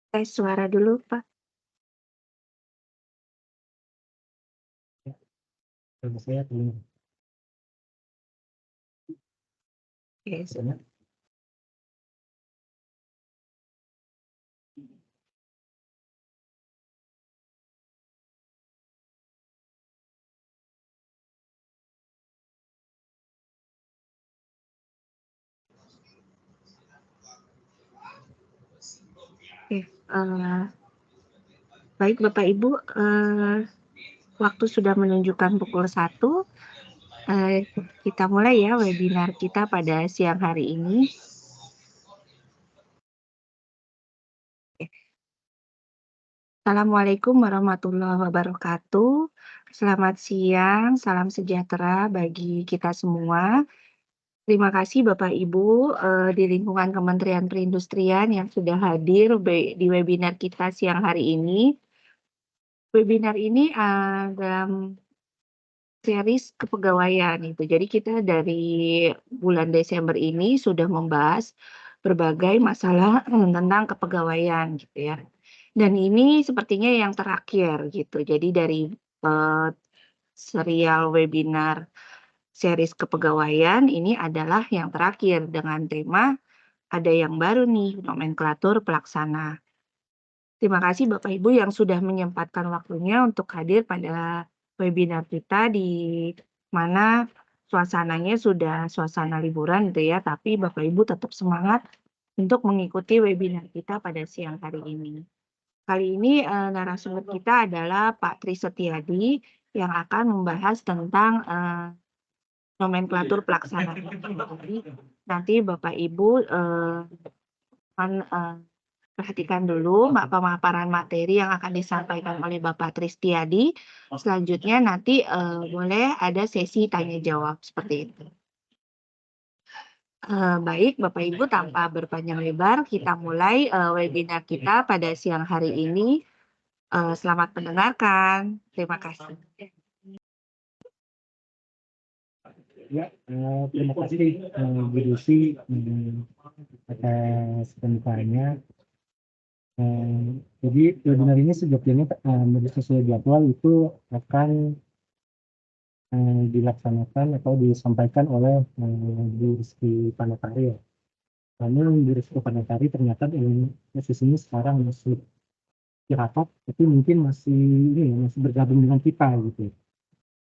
Tes suara dulu, Pak. Kalau saya belum. Oke, Misalnya, oke, baik Bapak Ibu, waktu sudah menunjukkan pukul 1, kita mulai ya webinar kita pada siang hari ini. Assalamualaikum warahmatullahi wabarakatuh. Selamat siang, salam sejahtera bagi kita semua. Terima kasih Bapak Ibu di lingkungan Kementerian Perindustrian yang sudah hadir di webinar kita siang hari ini. Webinar ini dalam series kepegawaian itu. Jadi kita dari bulan Desember ini sudah membahas berbagai masalah tentang kepegawaian gitu ya. Dan ini sepertinya yang terakhir gitu. Jadi dari serial webinar series kepegawaian ini adalah yang terakhir dengan tema ada yang baru nih, nomenklatur pelaksana. Terima kasih Bapak Ibu yang sudah menyempatkan waktunya untuk hadir pada webinar kita di mana suasananya sudah suasana liburan gitu ya, tapi Bapak Ibu tetap semangat untuk mengikuti webinar kita pada siang hari ini. Kali ini narasumber kita adalah Pak Tri Setiadi yang akan membahas tentang nomenklatur pelaksana. Jadi nanti Bapak Ibu akan perhatikan dulu pemaparan materi yang akan disampaikan oleh Bapak Tristiadi. Selanjutnya nanti boleh ada sesi tanya jawab seperti itu. Baik Bapak Ibu, tanpa berpanjang lebar kita mulai webinar kita pada siang hari ini. Selamat mendengarkan. Terima kasih. ya, terima kasih Bu Lucy atas pembukaannya. Jadi webinar ini sebetulnya sesuai jadwal itu akan dilaksanakan atau disampaikan oleh Bu Rizky Panatari ya. Namun Bu Rizky Panatari ternyata posisinya sekarang masih rapat, tapi mungkin masih masih bergabung dengan kita gitu.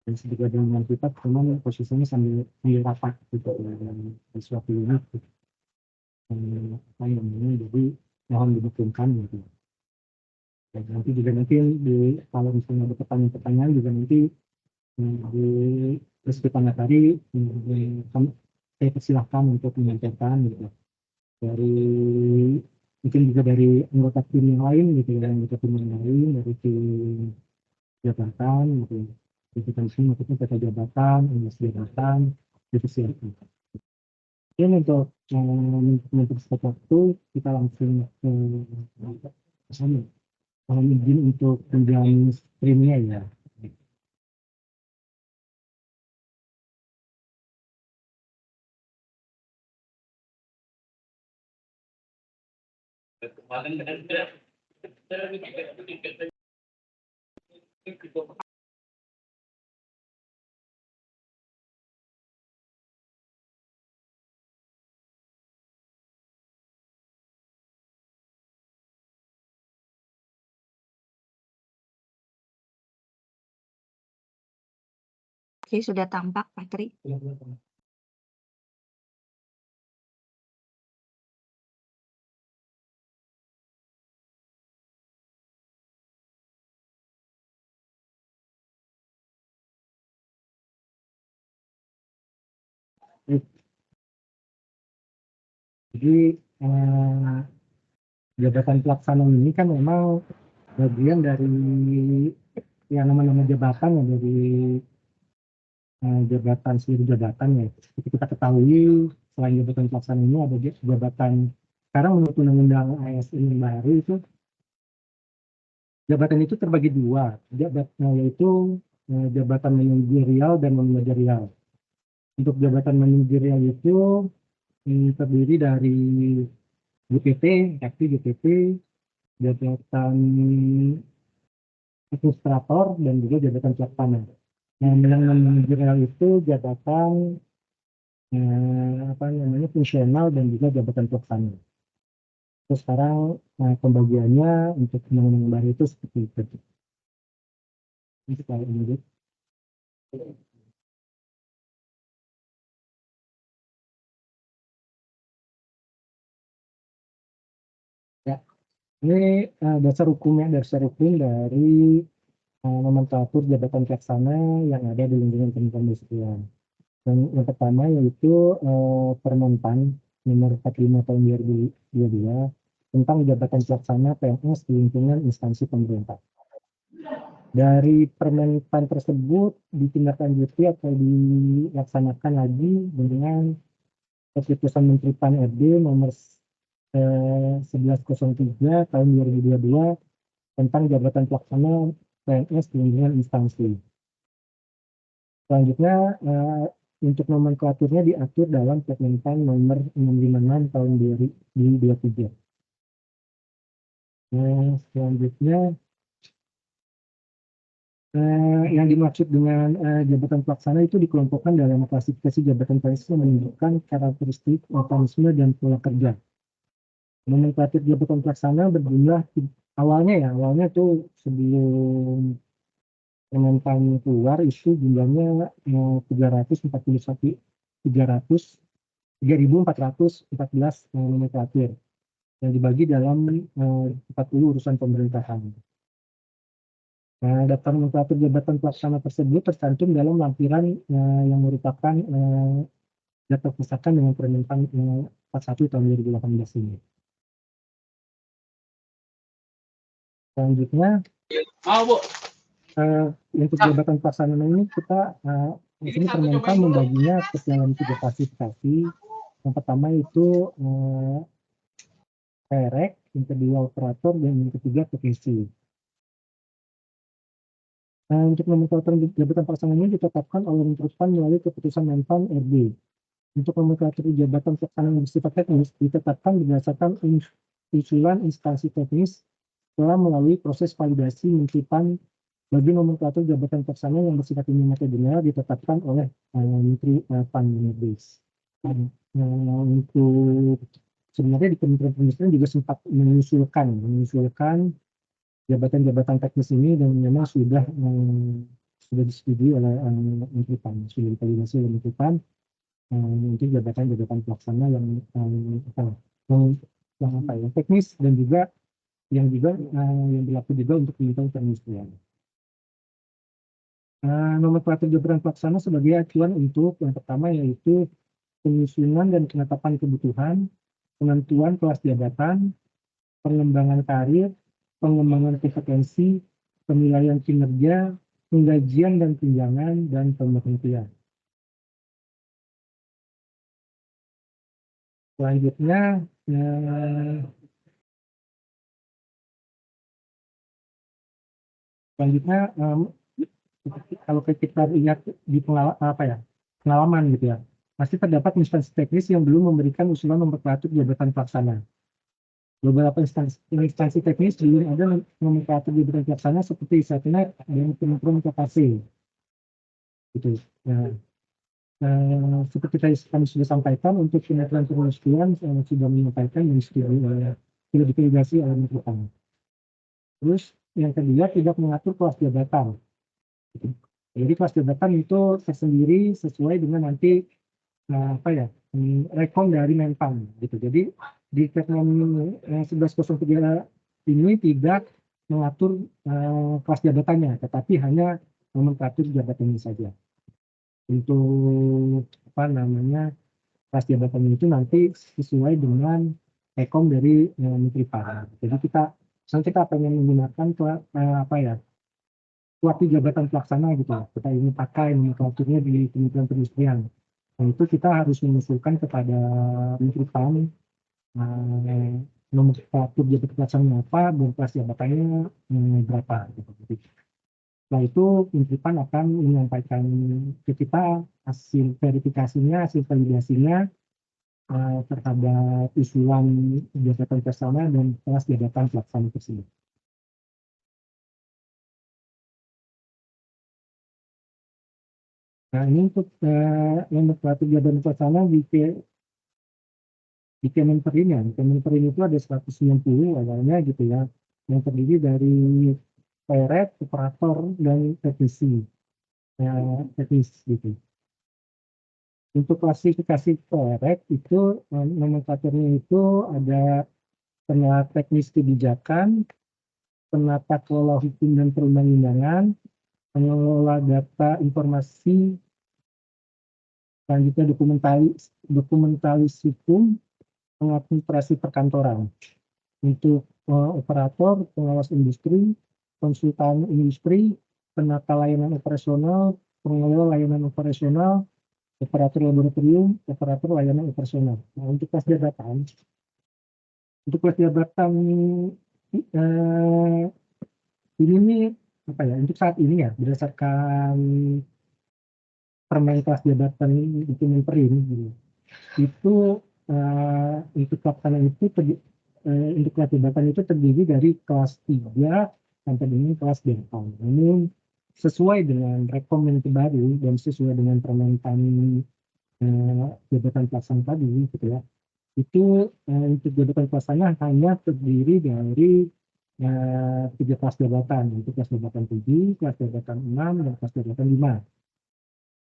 Masih bergabung dengan kita, cuman posisinya sambil rapat gitu di suatu unit gitu. Apa namanya, jadi mohon dimaklumkan gitu. Dan nanti juga kalau misalnya ada pertanyaan-pertanyaan juga nanti di Rizky Panatari saya persilahkan untuk menyampaikan gitu. Dari mungkin juga dari anggota tim yang lain gitu ya, anggota tim yang lain dari tim jabatan gitu, kompetensi maksudnya peta jabatan, jabatan itu silakan. Mungkin untuk mempersingkat waktu kita langsung ke sana. Mohon izin untuk menjalani streamnya ya. Oke, sudah tampak, Pak Tri. Jadi jabatan pelaksana ini kan memang bagian dari yang nama-nama jabatan ya, dari jabatan seluruh jabatan ya. Seperti kita ketahui, selain jabatan pelaksana ini ada jabatan sekarang menurut undang-undang ASN yang baru itu jabatan itu terbagi dua, yaitu jabatan manajerial dan non manajerial. Untuk jabatan manajerial itu terdiri dari GPT, yakni GPT, jabatan administrator dan juga jabatan pelaksana. Nah, yang manajerial itu jabatan apa namanya fungsional dan juga jabatan pelaksana. Terus sekarang pembagiannya untuk undang-undang baru itu seperti itu. Ini kalau ini. Ya, ini dasar hukumnya, dasar hukum dari nomenklatur jabatan pelaksana yang ada di lingkungan Kementerian Perindustrian. Yang pertama yaitu Permenpan nomor 45 tahun 2022 tentang jabatan pelaksana PNS di lingkungan instansi pemerintah. Dari Permenpan tersebut ditindaklanjuti atau dilaksanakan lagi dengan keputusan Menteri PAN RB nomor 1103 tahun 2022 tentang jabatan pelaksana PNS di lingkungan instansi. Selanjutnya untuk nomenklaturnya diatur dalam Permenpan nomor 656 tahun 2023. Nah, selanjutnya yang dimaksud dengan jabatan pelaksana itu dikelompokkan dalam klasifikasi jabatan PNS yang menunjukkan karakteristik, mekanisme, dan pola kerja. Nomenklatur jabatan pelaksana berjumlah awalnya tuh sebelum Permenpan keluar itu jumlahnya 3.414 nomenklatur yang dibagi dalam 40 urusan pemerintahan. Daftar nomenklatur jabatan pelaksana tersebut tercantum dalam lampiran yang merupakan data pusaka dengan Permenpan 41 tahun 2018 ini. Selanjutnya, untuk jabatan pelaksana ini kita di sini Permenpan membaginya ke dalam 3 klasifikasi. Yang pertama itu direct, yang kedua operator, dan yang ketiga teknisi. Untuk nomenklatur jabatan pelaksana ini ditetapkan oleh Menteri PAN melalui keputusan Menpan RB. Untuk nomenklatur jabatan pelaksana yang bersifat teknis ditetapkan berdasarkan usulan instansi teknis setelah melalui proses validasi Menteri PAN. Bagi nomenklatur jabatan pelaksana yang bersifat umum atau general ditetapkan oleh Menteri PAN RB. Untuk sebenarnya di Kementerian Perindustrian juga sempat mengusulkan jabatan-jabatan teknis ini dan memang sudah disetujui oleh Menteri PAN, sudah divalidasi oleh Menteri PAN untuk jabatan-jabatan pelaksana yang teknis dan juga yang berlaku juga untuk lingkungan perindustrian. Nomenklatur jabatan pelaksana sebagai acuan untuk yang pertama yaitu penyusunan dan penetapan kebutuhan, penentuan kelas jabatan, pengembangan karir, pengembangan kompetensi, penilaian kinerja, penggajian dan tunjangan, dan pemberhentian. Selanjutnya, kalau kita lihat di pengalaman gitu ya, masih terdapat instansi teknis yang belum memberikan usulan nomenklatur jabatan pelaksana. Beberapa instansi teknis belum ada nomenklatur jabatan pelaksana seperti Satnet dan Kementerian KKP. Gitu. Nah, seperti kami sudah sampaikan untuk Kementerian Perindustrian sudah menyampaikan dan sudah divalidasi oleh Menteri PAN. Terus yang kedua tidak mengatur kelas jabatan. Jadi kelas jabatan itu tersendiri sesuai dengan nanti rekom dari Menpan gitu. Jadi di Permen 1103 ini tidak mengatur kelas jabatannya, tetapi hanya nomenklatur jabatannya saja. Untuk kelas jabatannya itu nanti sesuai dengan rekom dari Menteri PAN. Jadi misalnya kita pengen menggunakan suatu jabatan pelaksana gitu, kita ingin pakai nomenklaturnya di Kementerian Perindustrian. Nah, itu kita harus mengusulkan kepada Menteri PAN nomenklatur jabatan pelaksana apa dan kelas jabatannya berapa gitu. Jadi, setelah itu Menteri PAN akan menyampaikan ke kita hasil verifikasinya, hasil validasinya terhadap usulan jabatan pelaksana dan kelas jabatan pelaksana tersebut. Nah, ini untuk nomenklatur jabatan pelaksana di Kemenperin ya. Kemenperin itu ada 190 awalnya gitu ya, yang terdiri dari peret, operator, dan teknis gitu. Untuk klasifikasi peret itu nomenklaturnya itu ada penata teknis kebijakan, penata kelola hukum dan perundang-undangan, pengelola data informasi, selanjutnya dokumentalis hukum, pengadministrasi perkantoran. Untuk operator, pengawas industri, konsultan industri, penata layanan operasional, pengelola layanan operasional, operator laboratorium, operator layanan operasional. Nah, untuk kelas jabatan eh, ini nih untuk saat ini ya berdasarkan permen kelas jabatan di Kemenperin gitu. Itu untuk pelaksana itu untuk kelas jabatan itu terdiri dari kelas 3 sampai dengan kelas 8. Namun sesuai dengan rekomendasi baru dan sesuai dengan permentan jabatan pelaksana tadi gitu ya. Itu untuk jabatan pelaksana hanya terdiri dari 3 kelas jabatan, untuk kelas jabatan 7, kelas jabatan 6, dan kelas jabatan 5.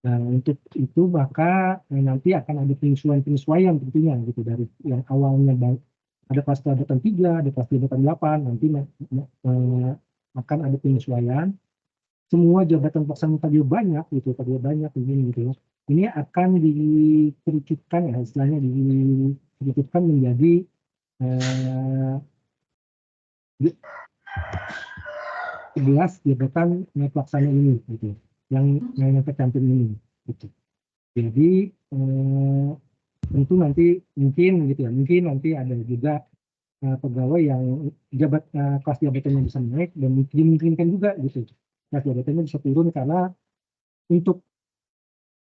Nah, untuk itu maka nanti akan ada penyesuaian tentunya gitu dari yang awalnya ada kelas jabatan 3, ada kelas jabatan 8, nanti akan ada penyesuaian. Semua jabatan pelaksana tadi banyak begini gitu ya. Ini akan dikerucutkan ya istilahnya dikerucutkan menjadi 11 jabatan pelaksana ini gitu yang tercantum ini gitu. Jadi tentu nanti mungkin nanti ada juga pegawai yang kelas jabatannya bisa naik dan dimungkinkan juga gitu kelas jabatannya bisa turun karena untuk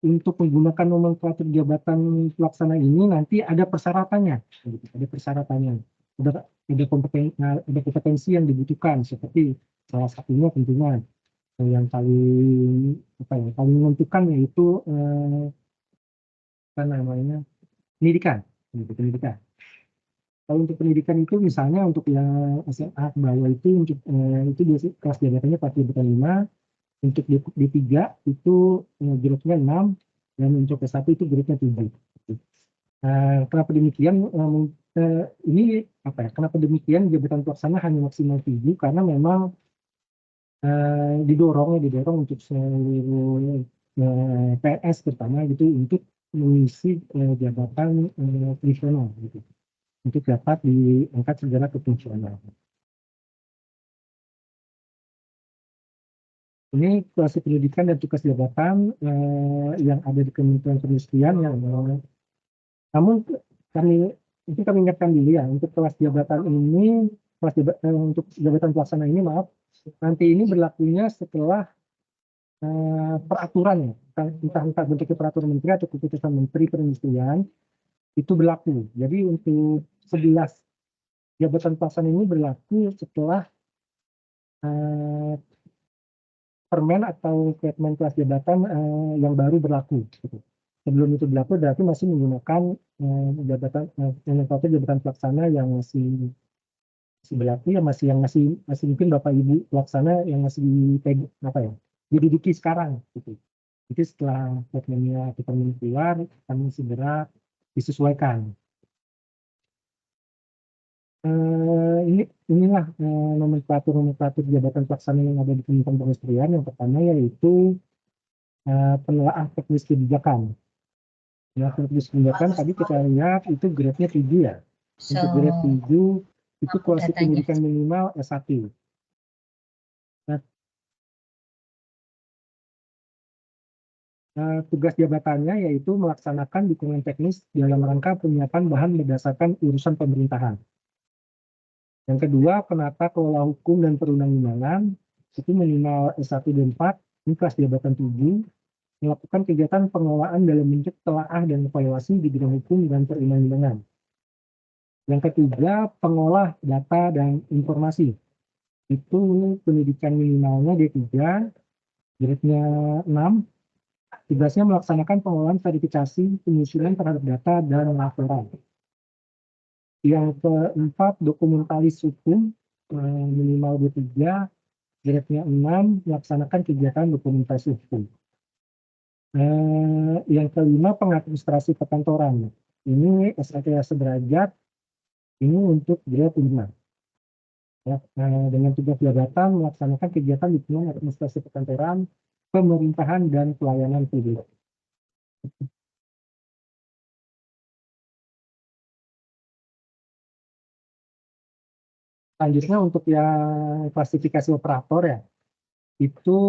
menggunakan nomenklatur jabatan pelaksana ini nanti ada persyaratannya gitu. Ada kompetensi yang dibutuhkan seperti salah satunya tentunya yang paling menentukan yaitu pendidikan gitu, pendidikan. Kalau untuk pendidikan itu misalnya untuk yang SMA ke bawah itu itu biasanya kelas jabatannya 4/5, untuk D3 itu grade-nya 6, dan untuk S1 itu grade-nya 7. Kenapa demikian? Kenapa demikian jabatan pelaksana hanya maksimal 7? Karena memang didorong untuk seluruh PNS terutama gitu untuk mengisi jabatan fungsional gitu, untuk dapat diangkat segera ke fungsional. Ini kelas pendidikan dan tugas jabatan yang ada di Kementerian Perindustrian yang namun kami ingatkan dulu ya, untuk kelas jabatan ini untuk jabatan pelaksana ini nanti ini berlakunya setelah peraturan ya, entah bentuknya peraturan menteri atau keputusan menteri perindustrian itu berlaku. Jadi untuk 11 jabatan pelaksana ini berlaku setelah permen atau permen kelas jabatan yang baru berlaku. Gitu. Sebelum itu berlaku berarti masih menggunakan jabatan pelaksana yang masih berlaku ya, masih mungkin Bapak Ibu pelaksana yang masih dipegang diduduki sekarang gitu. Jadi setelah statementnya departemen keluar, kami segera disesuaikan. Inilah nomenklatur jabatan pelaksana yang ada di Kementerian Perindustrian. Yang pertama yaitu penelaah teknis kebijakan. Nah, teknis kebijakan tadi kita lihat itu grade-nya 7 ya. Untuk grade 7 itu kualitas pendidikan minimal S1. Tugas jabatannya yaitu melaksanakan dukungan teknis dalam rangka penyiapan bahan berdasarkan urusan pemerintahan. Yang kedua, penata kelola hukum dan perundang-undangan itu minimal S1 dan 4, ini kelas jabatan 7, melakukan kegiatan pengelolaan dalam bentuk telaah dan evaluasi di bidang hukum dan perundang-undangan. Yang ketiga, pengolah data dan informasi. Itu pendidikan minimalnya D3, grade-nya 6, tugasnya melaksanakan pengolahan verifikasi, penyusunan terhadap data, dan laporan. Yang keempat, dokumentalis hukum, minimal D3, grade-nya 6, melaksanakan kegiatan dokumentasi hukum. Yang kelima, pengadministrasi perkantoran. Ini SKTA sederajat, ini untuk grade 5. Ya, dengan tugas jabatan melaksanakan kegiatan dukungan administrasi perkantoran, pemerintahan, dan pelayanan publik. Selanjutnya untuk yang klasifikasi operator ya, itu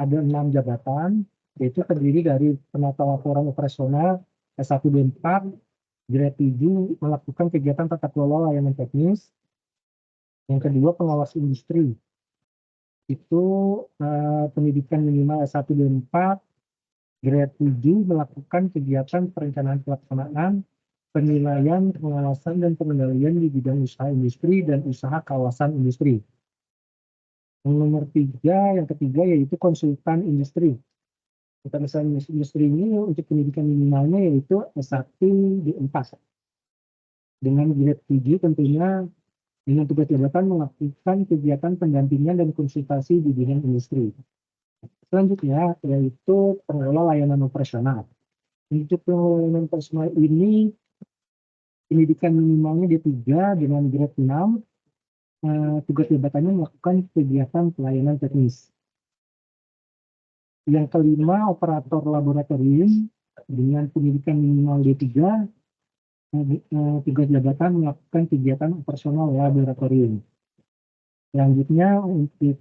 ada 6 jabatan, yaitu terdiri dari penata laporan operasional S1 dan 4, grade 7 melakukan kegiatan tata kelola layanan teknis. Yang kedua, pengawas industri. Itu pendidikan minimal S1 dan 4, grade 7 melakukan kegiatan perencanaan pelaksanaan, penilaian, pengawasan, dan pengendalian di bidang usaha industri dan usaha kawasan industri. Yang nomor 3, yang ketiga yaitu konsultan industri. Kita misalnya industri ini untuk pendidikan minimalnya yaitu S1 di 4. Dengan grade 7 tentunya dengan tugas jabatan melakukan kegiatan pendampingan dan konsultasi di bidang industri. Selanjutnya yaitu pengelola layanan operasional. Untuk pengelola layanan operasional ini pendidikan minimalnya D3 dengan grade 6. Tugas jabatannya melakukan kegiatan pelayanan teknis. Yang kelima, operator laboratorium dengan pendidikan minimal D3, tugas jabatan melakukan kegiatan operasional laboratorium. Selanjutnya untuk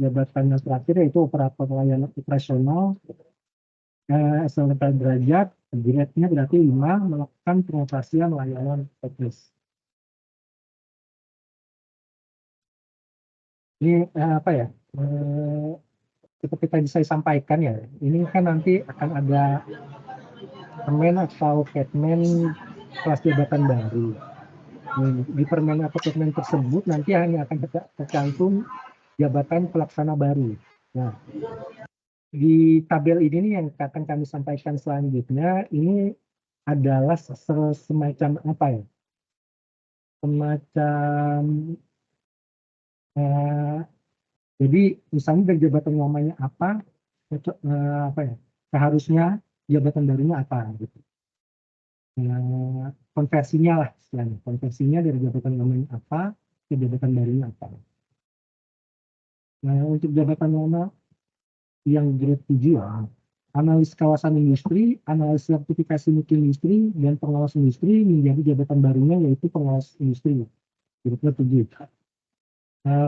jabatan yang terakhir yaitu operator layanan operasional SLT derajat, grade-nya berarti 5, melakukan pengoperasian layanan teknis. Ini apa ya? Seperti tadi saya sampaikan ya, ini kan nanti akan ada permen atau Ketmen kelas jabatan baru. Di permen atau Ketmen tersebut nanti hanya akan tercantum jabatan pelaksana baru. Nah, di tabel ini nih yang akan kami sampaikan selanjutnya, ini adalah semacam apa ya? Semacam jadi misalnya dari jabatan lamanya apa ya? Seharusnya jabatan barunya apa gitu. Konversinya lah istilahnya. Konversinya dari jabatan lamanya apa ke jabatan barunya apa. Nah, untuk jabatan lama yang grade 7 ya, analis kawasan industri, analis sertifikasi mutu industri, dan pengawas industri menjadi jabatan barunya yaitu pengawas industri. Grade 7.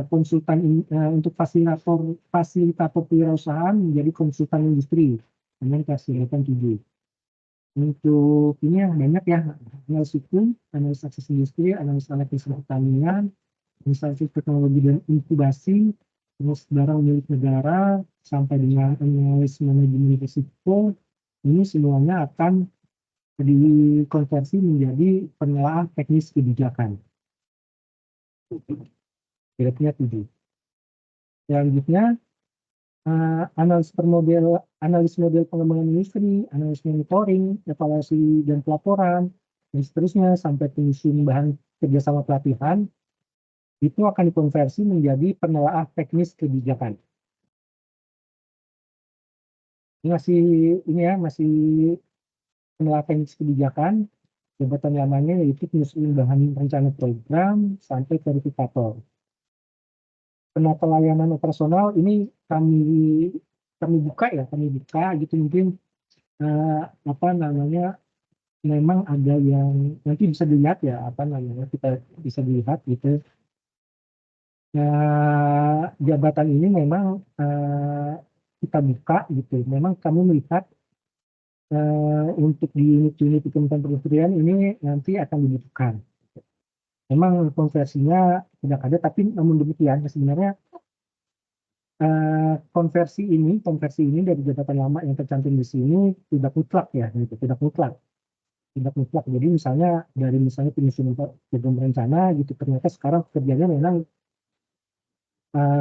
Konsultan untuk fasilitator kewirausahaan menjadi konsultan industri dengan kelas jabatan 7. Untuk ini yang banyak ya, analis hukum, analis akses industri, analis analisis pertanian, analis teknologi dan inkubasi, analis barang milik negara, sampai dengan analis manajemen risiko, ini semuanya akan dikonversi menjadi penelaah teknis kebijakan. Grade-nya 7. Selanjutnya, analis model pengembangan industri, analis monitoring, evaluasi dan pelaporan, dan seterusnya sampai penyusun bahan kerjasama pelatihan, itu akan dikonversi menjadi penelaah teknis kebijakan. Masih ini ya, masih penerapan kebijakan. Jabatan lamanya yaitu penyusun bahan rencana program sampai verifikator. Penata layanan operasional ini kami buka ya, kami buka gitu mungkin apa namanya, memang ada yang nanti bisa dilihat ya, apa namanya, kita bisa dilihat gitu. Jabatan ini memang kita buka gitu. Memang kami melihat untuk di unit-unit Kementerian Perindustrian ini nanti akan dibutuhkan. Memang konversinya tidak ada, tapi namun demikian sebenarnya konversi ini dari jabatan lama yang tercantum di sini tidak mutlak ya, gitu, tidak mutlak. Jadi misalnya dari penyusunan program rencana gitu, ternyata sekarang kerjanya memang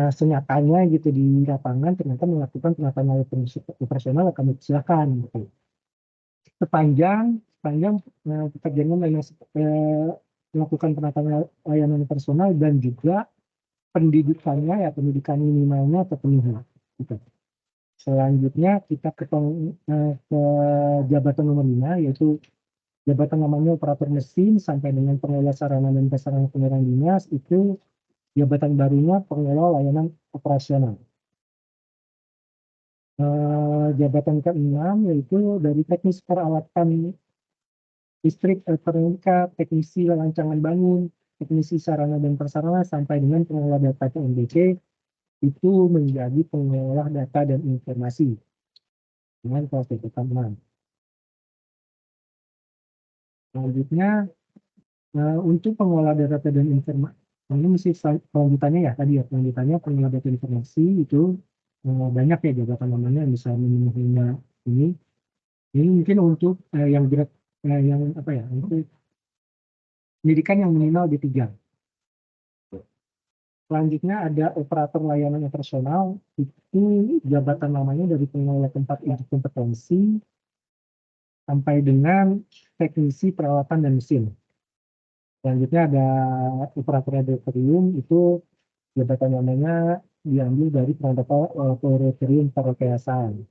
senyatanya gitu di lapangan ternyata melakukan penataan layanan operasional, kami silakan gitu. Sepanjang pekerjaannya memang melakukan penataan layanan operasional dan juga pendidikannya ya, pendidikan minimalnya terpenuhi gitu. Selanjutnya kita ke jabatan nomor 5, yaitu jabatan namanya operator mesin sampai dengan pengelola sarana dan prasarana kendaraan dinas. Itu jabatan barunya pengelola layanan operasional. Jabatan ke-6 yaitu dari teknis peralatan listrik, elektronika, teknisi rancangan bangun, teknisi sarana dan prasarana sampai dengan pengelola data PNBP, itu menjadi pengelola data dan informasi dengan kelas jabatan 6. Selanjutnya untuk pengelola data dan informasi, ini mesti kelanjutannya ya tadi ya, kelanjutannya pengelola data informasi itu banyak ya jabatan namanya yang bisa memenuhinya ini. Ini mungkin untuk yang berat, yang apa ya, untuk pendidikan yang minimal D3. Selanjutnya ada operator layanan operasional, itu jabatan namanya dari pengelola tempat uji kompetensi sampai dengan teknisi peralatan dan mesin. Selanjutnya ada operator laboratorium, itu jabatan namanya diambil dari protokol laboratorium perekayasaan.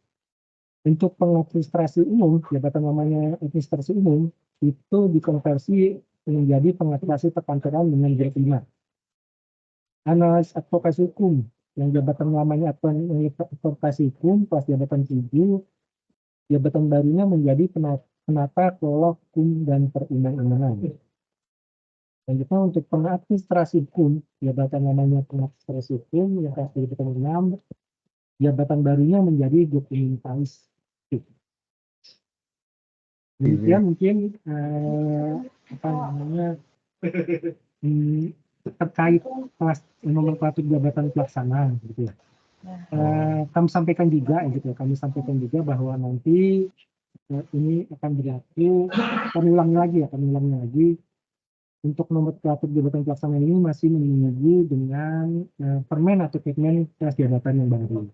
Untuk pengadministrasi umum, jabatan namanya administrasi umum, itu dikonversi menjadi pengadministrasi perkantoran dengan grade 5. Analis advokasi hukum, yang jabatan lamanya advokasi hukum, pas jabatan 7, jabatan barunya menjadi penata kelola hukum dan perundang-undangan. Selanjutnya untuk pengadministrasi hukum, jabatan namanya pengadministrasi hukum, yang pas jabatan 6, jabatan barunya menjadi dokumentaris. Demikian mungkin apa namanya terkait kelas nomenklatur jabatan pelaksana gitu ya. Kami sampaikan juga bahwa nanti ini akan berlaku, kami ulangi lagi untuk nomenklatur jabatan pelaksana ini masih menunggu dengan permen atau kepmen kelas jabatan yang baru.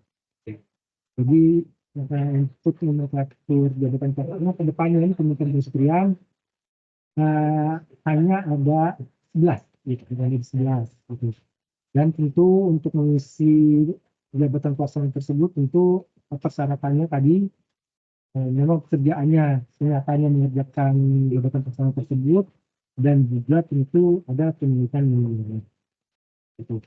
Jadi untuk nomenklatur jabatan pelaksana ke depannya ini Kementerian Perindustrian hanya ada 11 gitu, ada 11 gitu. Dan tentu untuk mengisi jabatan pelaksana tersebut tentu persyaratannya tadi memang pekerjaannya senyatanya mengerjakan jabatan pelaksana tersebut dan juga tentu ada pendidikan minimum gitu.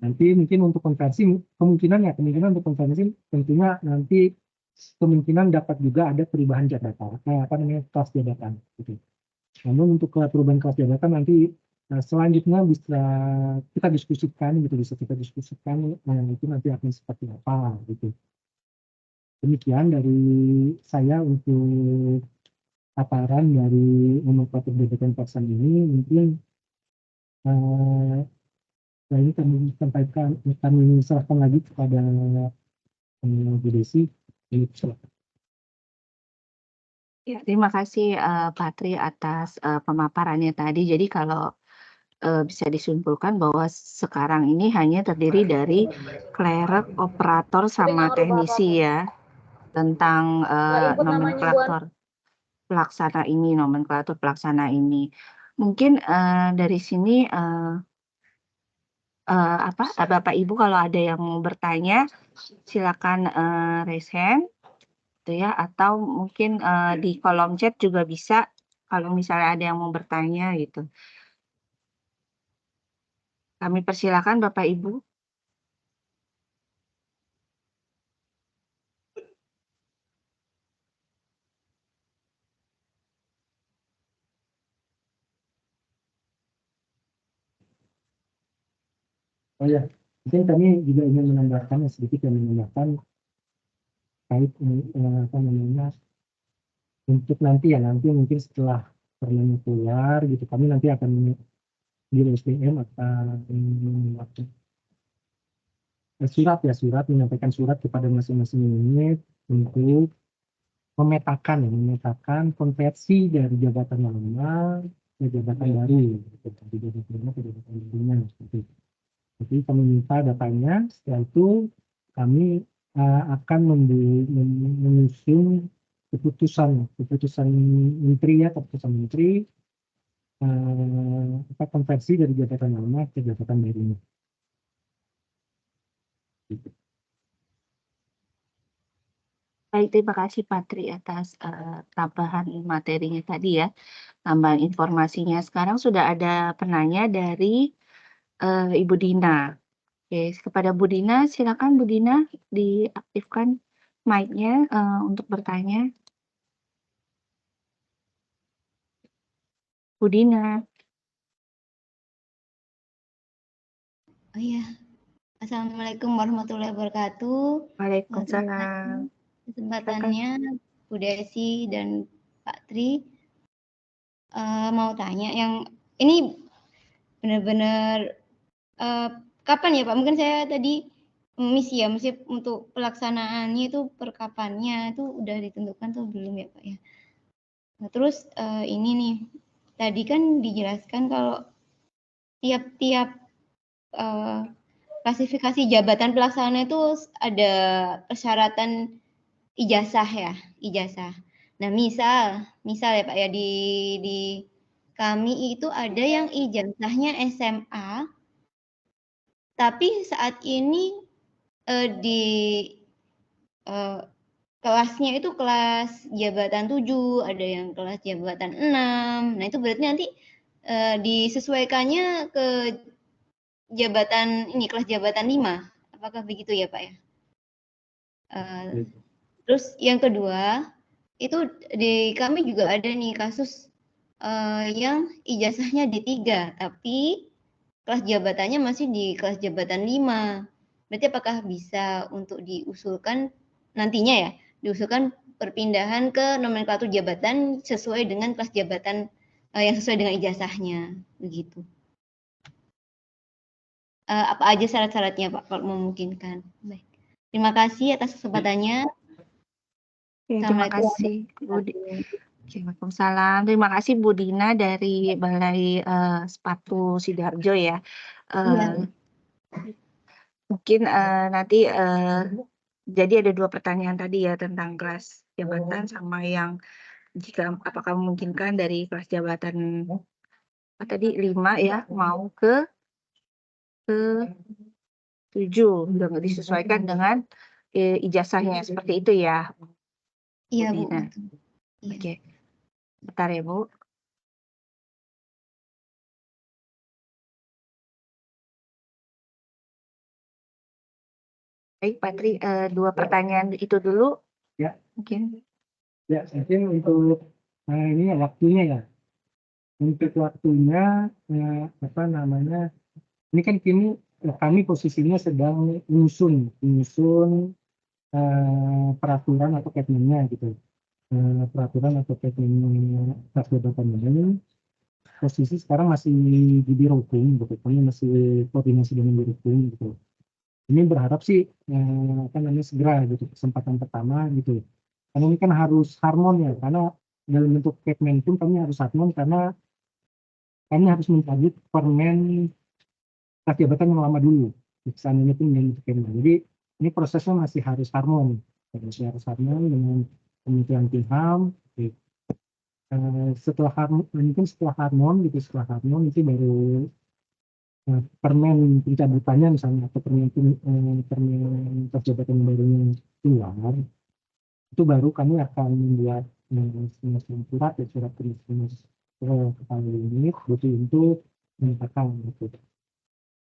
Nanti mungkin untuk konversi kemungkinan untuk konversi tentunya nanti kemungkinan dapat juga ada perubahan jabatan kelas jabatan gitu. Namun untuk perubahan kelas jabatan nanti selanjutnya bisa kita diskusikan gitu, itu nanti akan seperti apa gitu. Demikian dari saya untuk paparan dari nomenklatur jabatan pelaksana ini. Mungkin ini kami serahkan lagi kepada Bu Desi. Ya, terima kasih Patri atas pemaparannya tadi. Jadi kalau bisa disimpulkan bahwa sekarang ini hanya terdiri dari klerek, operator, sama teknisi ya, tentang nomenklatur pelaksana ini. Mungkin dari sini Bapak Ibu kalau ada yang mau bertanya silakan raise hand gitu ya, atau mungkin di kolom chat juga bisa kalau misalnya ada yang mau bertanya gitu. Kami persilakan Bapak Ibu. Oh ya, mungkin kami juga ingin menambahkan sedikit yang menambahkan kait apa namanya untuk nanti ya nanti mungkin setelah permennya keluar gitu kami nanti akan di SDM akan surat ya surat menyampaikan surat kepada masing-masing unit untuk memetakan konversi dari jabatan lama ke jabatan baru gitu. Dari jabatan lama ke jabatan barunya seperti itu. Jadi kami minta datanya, setelah itu kami akan menyusun keputusan menteri ya, keputusan menteri konversi dari jabatan lama ke jabatan barunya. Gitu. Baik, terima kasih Patri atas tambahan materinya tadi ya, tambahan informasinya. Sekarang sudah ada penanya dari Ibu Dina. Oke, kepada Bu Dina, silakan Bu Dina diaktifkan mic-nya untuk bertanya. Bu Dina. Oh iya, Assalamualaikum warahmatullahi wabarakatuh. Waalaikumsalam. Kesempatannya Bu Desi dan Pak Tri. Mau tanya yang ini benar-benar kapan ya Pak? Mungkin saya tadi misi untuk pelaksanaannya itu perkapannya itu udah ditentukan tuh belum ya Pak ya? Nah, terus ini nih, tadi kan dijelaskan kalau tiap-tiap klasifikasi jabatan pelaksana itu ada persyaratan ijazah ya, ijazah. Nah, misal ya Pak ya di kami itu ada yang ijazahnya SMA, tapi saat ini di kelasnya itu kelas jabatan 7, ada yang kelas jabatan 6. Nah, itu berarti nanti disesuaikannya ke jabatan ini, kelas jabatan 5. Apakah begitu ya Pak ya? Terus yang kedua, itu di kami juga ada nih kasus yang ijazahnya D3, tapi kelas jabatannya masih di kelas jabatan 5. Berarti apakah bisa untuk diusulkan nantinya ya, diusulkan perpindahan ke nomenklatur jabatan sesuai dengan kelas jabatan yang sesuai dengan ijazahnya, begitu. Apa aja syarat-syaratnya Pak kalau memungkinkan. Baik. Terima kasih atas kesempatannya. Terima kasih Bu Dina. Waalaikumsalam. Terima kasih Bu Dina dari Balai Sepatu Sidoarjo ya. Iya. Mungkin nanti jadi ada 2 pertanyaan tadi ya tentang kelas jabatan sama yang apakah memungkinkan dari kelas jabatan tadi 5 ya mau ke 7 dengan disesuaikan dengan ijazahnya seperti itu ya. Iya Bu. Dina. Iya. Oke. Bentar ya Bu. Baik, Patri, 2 pertanyaan itu dulu. Ya. Mungkin. Ya, mungkin untuk ini ya waktunya ya. Untuk waktunya apa namanya? Ini kan kami posisinya sedang menyusun peraturan atau Kepmennya gitu. Peraturan atau Kepmennya kelas jabatan ini. Posisi sekarang masih di Birohukum gitu. Kami masih koordinasi dengan Birohukum gitu. Ini berharap sih apa namanya segera gitu kesempatan pertama gitu. Karena ini kan harus harmon ya, karena dalam bentuk Kepmen pun kami harus harmon karena kami harus mencabut permen kelas jabatan yang lama dulu. Kesannya pun yang bentuk Kepmen. Jadi ini prosesnya masih harus harmon, dengan Kementerian Kumham. Setelah harmon gitu, setelah harmon itu baru permen pencabutannya misalnya atau permen kelas jabatan barunya keluar. itu baru kami akan membuat semacam surat ya, surat tugas ke kepala unit gitu untuk menyatakan gitu.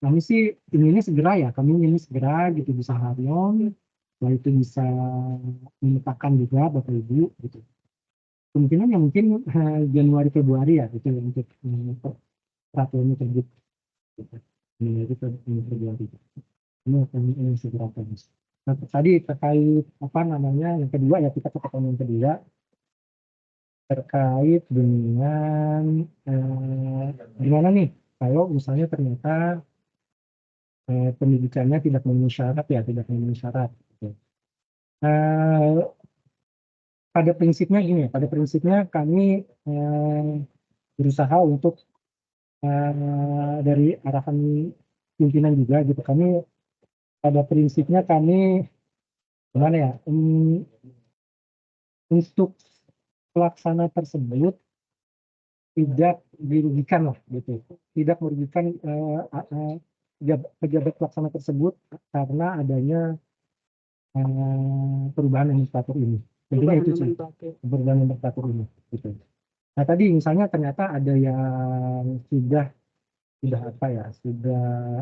Kami sih ini segera ya, kami ini segera gitu bisa harian, setelah itu bisa menyatakan juga Bapak Ibu gitu. Kemungkinan ya mungkin Januari Februari ya itu untuk peraturannya terbit gitu. Januari Februari ini akan segera terbit. Nah, tadi terkait apa namanya yang kedua ya, kita ke pertanyaan yang kedua terkait dengan gimana nih kalau misalnya ternyata pendidikannya tidak memenuhi syarat ya, tidak memenuhi syarat gitu. Eh, pada prinsipnya gini ya, pada prinsipnya kami berusaha untuk dari arahan pimpinan juga gitu, kami pada prinsipnya kami gimana ya, untuk pelaksana tersebut tidak dirugikan lah gitu, tidak merugikan pejabat pelaksana tersebut karena adanya perubahan nomenklatur ini. Tentunya itu sih, perubahan nomenklatur ini gitu. Nah tadi misalnya ternyata ada yang sudah apa ya, sudah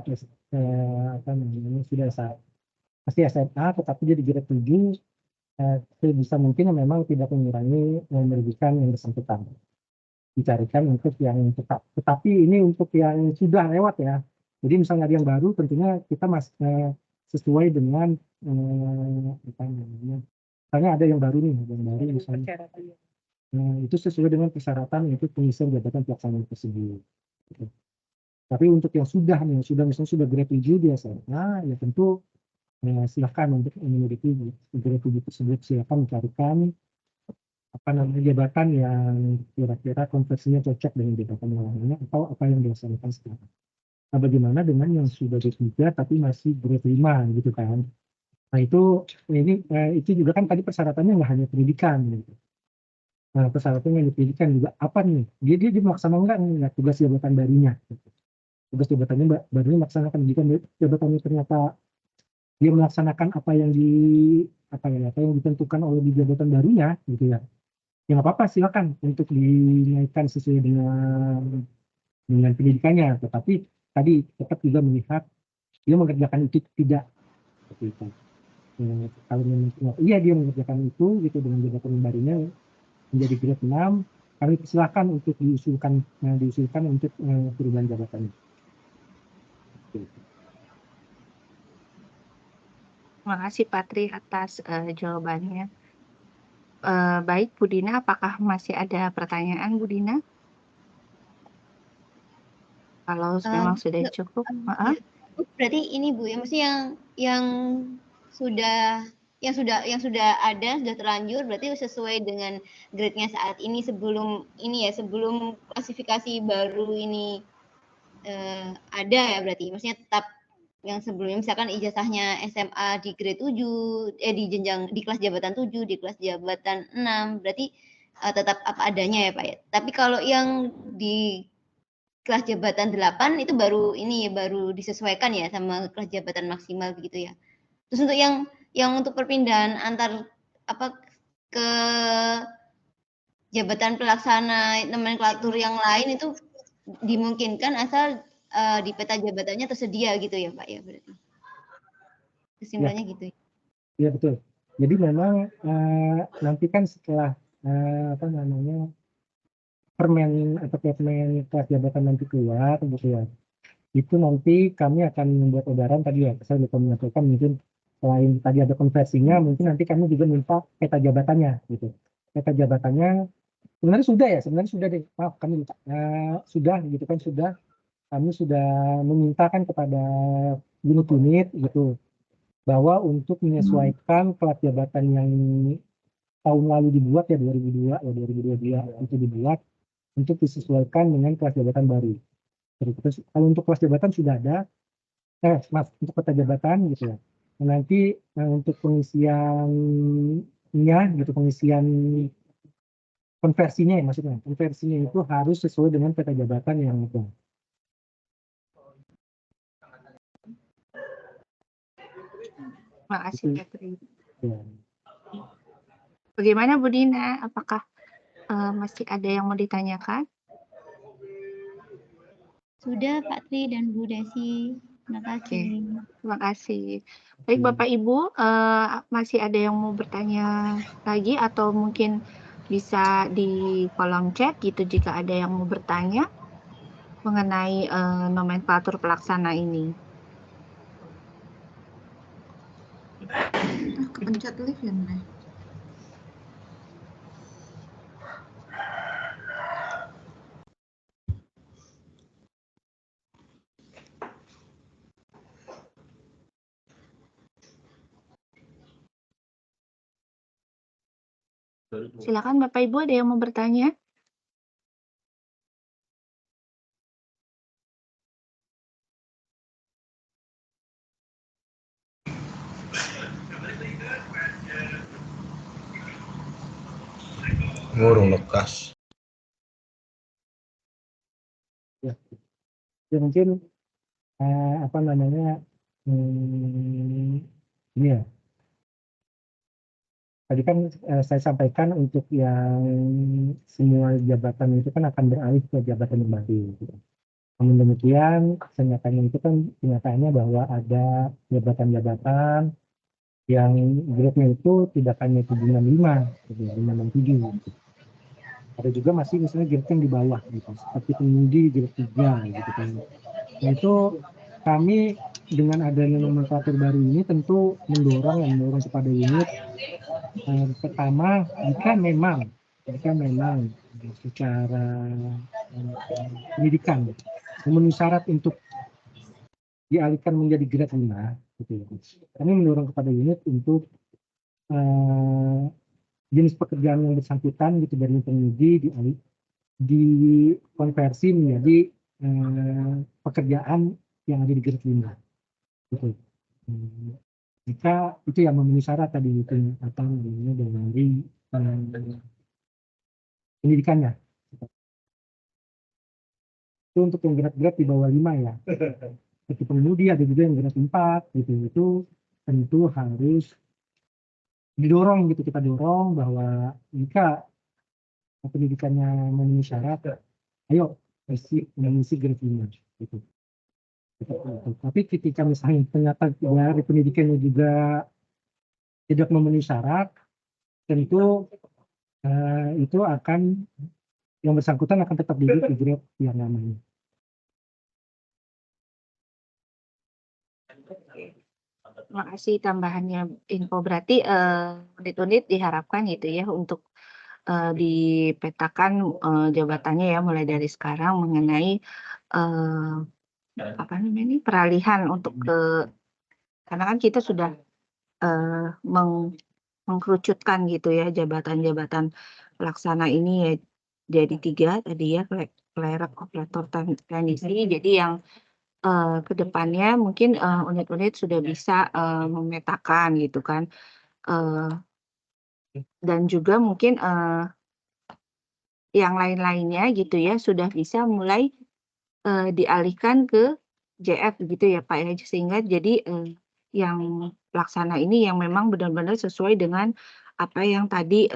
apa namanya, sudah pasti SMA tetapi dia di grade 7, sebisa mungkin memang tidak mengurangi merugikan yang bersangkutan, dicarikan untuk yang tetap. Tetapi ini untuk yang sudah lewat ya, jadi misalnya ada yang baru tentunya kita masih sesuai dengan apa namanya, misalnya ada yang baru nih, ada yang baru misalnya itu sesuai dengan persyaratan untuk pengisian jabatan pelaksana tersebut gitu. Tapi untuk yang sudah nih, sudah misalnya sudah grade 7 di SMA ya tentu silakan untuk memiliki grade 7 tersebut, silakan mencarikan apa namanya jabatan yang kira-kira konversinya cocok dengan jabatan yang lainnya atau apa yang dilaksanakan sekarang. Nah, bagaimana dengan yang sudah grade 3 tapi masih grade 5 gitu kan. Nah, itu juga kan tadi persyaratannya nggak hanya pendidikan gitu. Nah, persyaratannya yang di pendidikan juga apa nih? Dia melaksanakan nggak tugas jabatan barunya gitu. Tugas jabatannya barunya melaksanakan, jika jabatannya ternyata dia melaksanakan apa yang ditentukan oleh di jabatan barunya gitu ya. Ya nggak apa-apa, silakan untuk dinaikkan sesuai dengan pendidikannya, tetapi tadi tetap juga melihat dia mengerjakan itu tidak seperti itu. Kalau memang iya dia mengerjakan itu gitu dengan jabatan barunya menjadi grade 6, kami persilahkan untuk diusulkan untuk perubahan jabatannya. Terima kasih Pak Tri atas jawabannya. Baik Bu Dina, apakah masih ada pertanyaan Bu Dina? Kalau memang sudah cukup, Ya, berarti ini Bu ya, maksudnya yang sudah ada sudah terlanjur berarti sesuai dengan grade-nya saat ini sebelum klasifikasi baru ini ada ya berarti, maksudnya tetap yang sebelumnya misalkan ijazahnya SMA di grade 7 di jenjang di kelas jabatan 7, di kelas jabatan 6 berarti tetap apa adanya ya Pak ya. Tapi kalau yang di kelas jabatan 8 itu baru disesuaikan ya sama kelas jabatan maksimal begitu ya. Terus untuk yang untuk perpindahan antar ke jabatan pelaksana nomenklatur yang lain itu dimungkinkan asal di peta jabatannya tersedia gitu ya Pak ya berarti. Kesimpulannya gitu ya. Iya betul. Jadi memang nanti kan setelah apa namanya permen atau Kepmen kelas jabatan nanti keluar gitu ya. Itu nanti kami akan membuat edaran tadi ya, saya lupa menyampaikan mungkin selain tadi ada konversinya, mungkin nanti kami juga minta peta jabatannya gitu. Peta jabatannya sebenarnya sudah deh, maaf kami sudah gitu kan, kami sudah memintakan kepada unit-unit gitu bahwa untuk menyesuaikan kelas jabatan yang tahun lalu dibuat ya 2002 ya 2022 itu dibuat untuk disesuaikan dengan kelas jabatan baru. Terus kalau untuk kelas jabatan sudah ada, untuk peta jabatan gitu ya. Nanti untuk pengisiannya gitu, pengisian konversinya ya maksudnya, konversinya itu harus sesuai dengan peta jabatan yang ada. Terima kasih Pak Tri. Ya. Bagaimana Bu Dina? Apakah masih ada yang mau ditanyakan? Sudah Pak Tri dan Bu Desi. Terima kasih. Terima kasih. Baik Bapak Ibu, masih ada yang mau bertanya lagi atau mungkin bisa di kolom chat gitu jika ada yang mau bertanya mengenai nomenklatur pelaksana ini. Kepencet live ya, Bunda? Silakan Bapak Ibu, ada yang mau bertanya? Ngurung lekas. Ya, ya mungkin apa namanya ini ya. Tadi kan saya sampaikan untuk yang semua jabatan itu kan akan beralih ke jabatan yang baru. Gitu. Namun demikian, kenyataannya bahwa ada jabatan-jabatan yang grade-nya itu tidak hanya 765, gitu, 567. Gitu. Ada juga masih misalnya grade yang di bawah, gitu, seperti pengemudi grade 3, gitu kan. Nah itu kami dengan adanya nomenklatur baru ini tentu mendorong kepada unit pertama jika memang secara pendidikan memenuhi syarat untuk dialihkan menjadi grade 5 gitu ya. Kami mendorong kepada unit untuk jenis pekerjaan yang bersangkutan gitu dari pengemudi dikonversi menjadi pekerjaan yang ada di grade 5 gitu. Jika itu yang memenuhi syarat tadi itu apa namanya dari pendidikannya. Itu untuk yang grade-grade di bawah 5 ya. Seperti pengemudi ada juga yang grade 4 gitu. Itu tentu harus didorong gitu, kita dorong bahwa jika pendidikannya memenuhi syarat, ayo mengisi grade 5 gitu. Tapi ketika misalnya ternyata dari pendidikannya juga tidak memenuhi syarat, tentu itu akan yang bersangkutan akan tetap duduk di grade yang namanya. Terima kasih tambahannya info. Berarti unit-unit diharapkan gitu ya untuk dipetakan jabatannya ya mulai dari sekarang mengenai apa namanya ini peralihan untuk karena kan kita sudah mengkerucutkan gitu ya jabatan-jabatan pelaksana ini ya jadi 3 tadi ya, clerk, operator teknisi. Jadi yang kedepannya mungkin unit-unit sudah bisa memetakan gitu kan, dan juga mungkin yang lain-lainnya gitu ya sudah bisa mulai dialihkan ke JF gitu ya Pak ya, sehingga jadi yang pelaksana ini yang memang benar-benar sesuai dengan apa yang tadi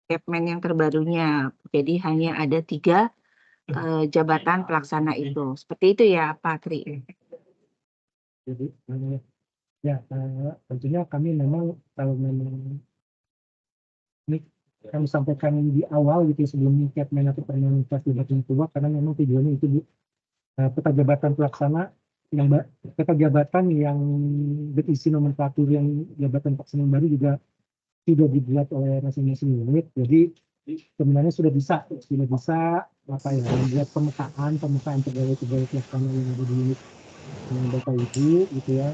Kepmen yang terbarunya. Jadi hanya ada 3 jabatan pelaksana itu. Seperti itu ya Pak Tri? Jadi ya tentunya kami memang kalau memang ini kami sampaikan di awal gitu sebelum Kepmen atau Permen jabatan keluar karena memang tujuannya itu peta jabatan pelaksana yang peta jabatan yang berisi nomenklatur yang jabatan pelaksana baru juga sudah dibuat oleh masing-masing unit. Jadi sebenarnya sudah bisa apa ya membuat pemetaan pegawai pelaksana yang ada di unit Bapak Ibu gitu ya.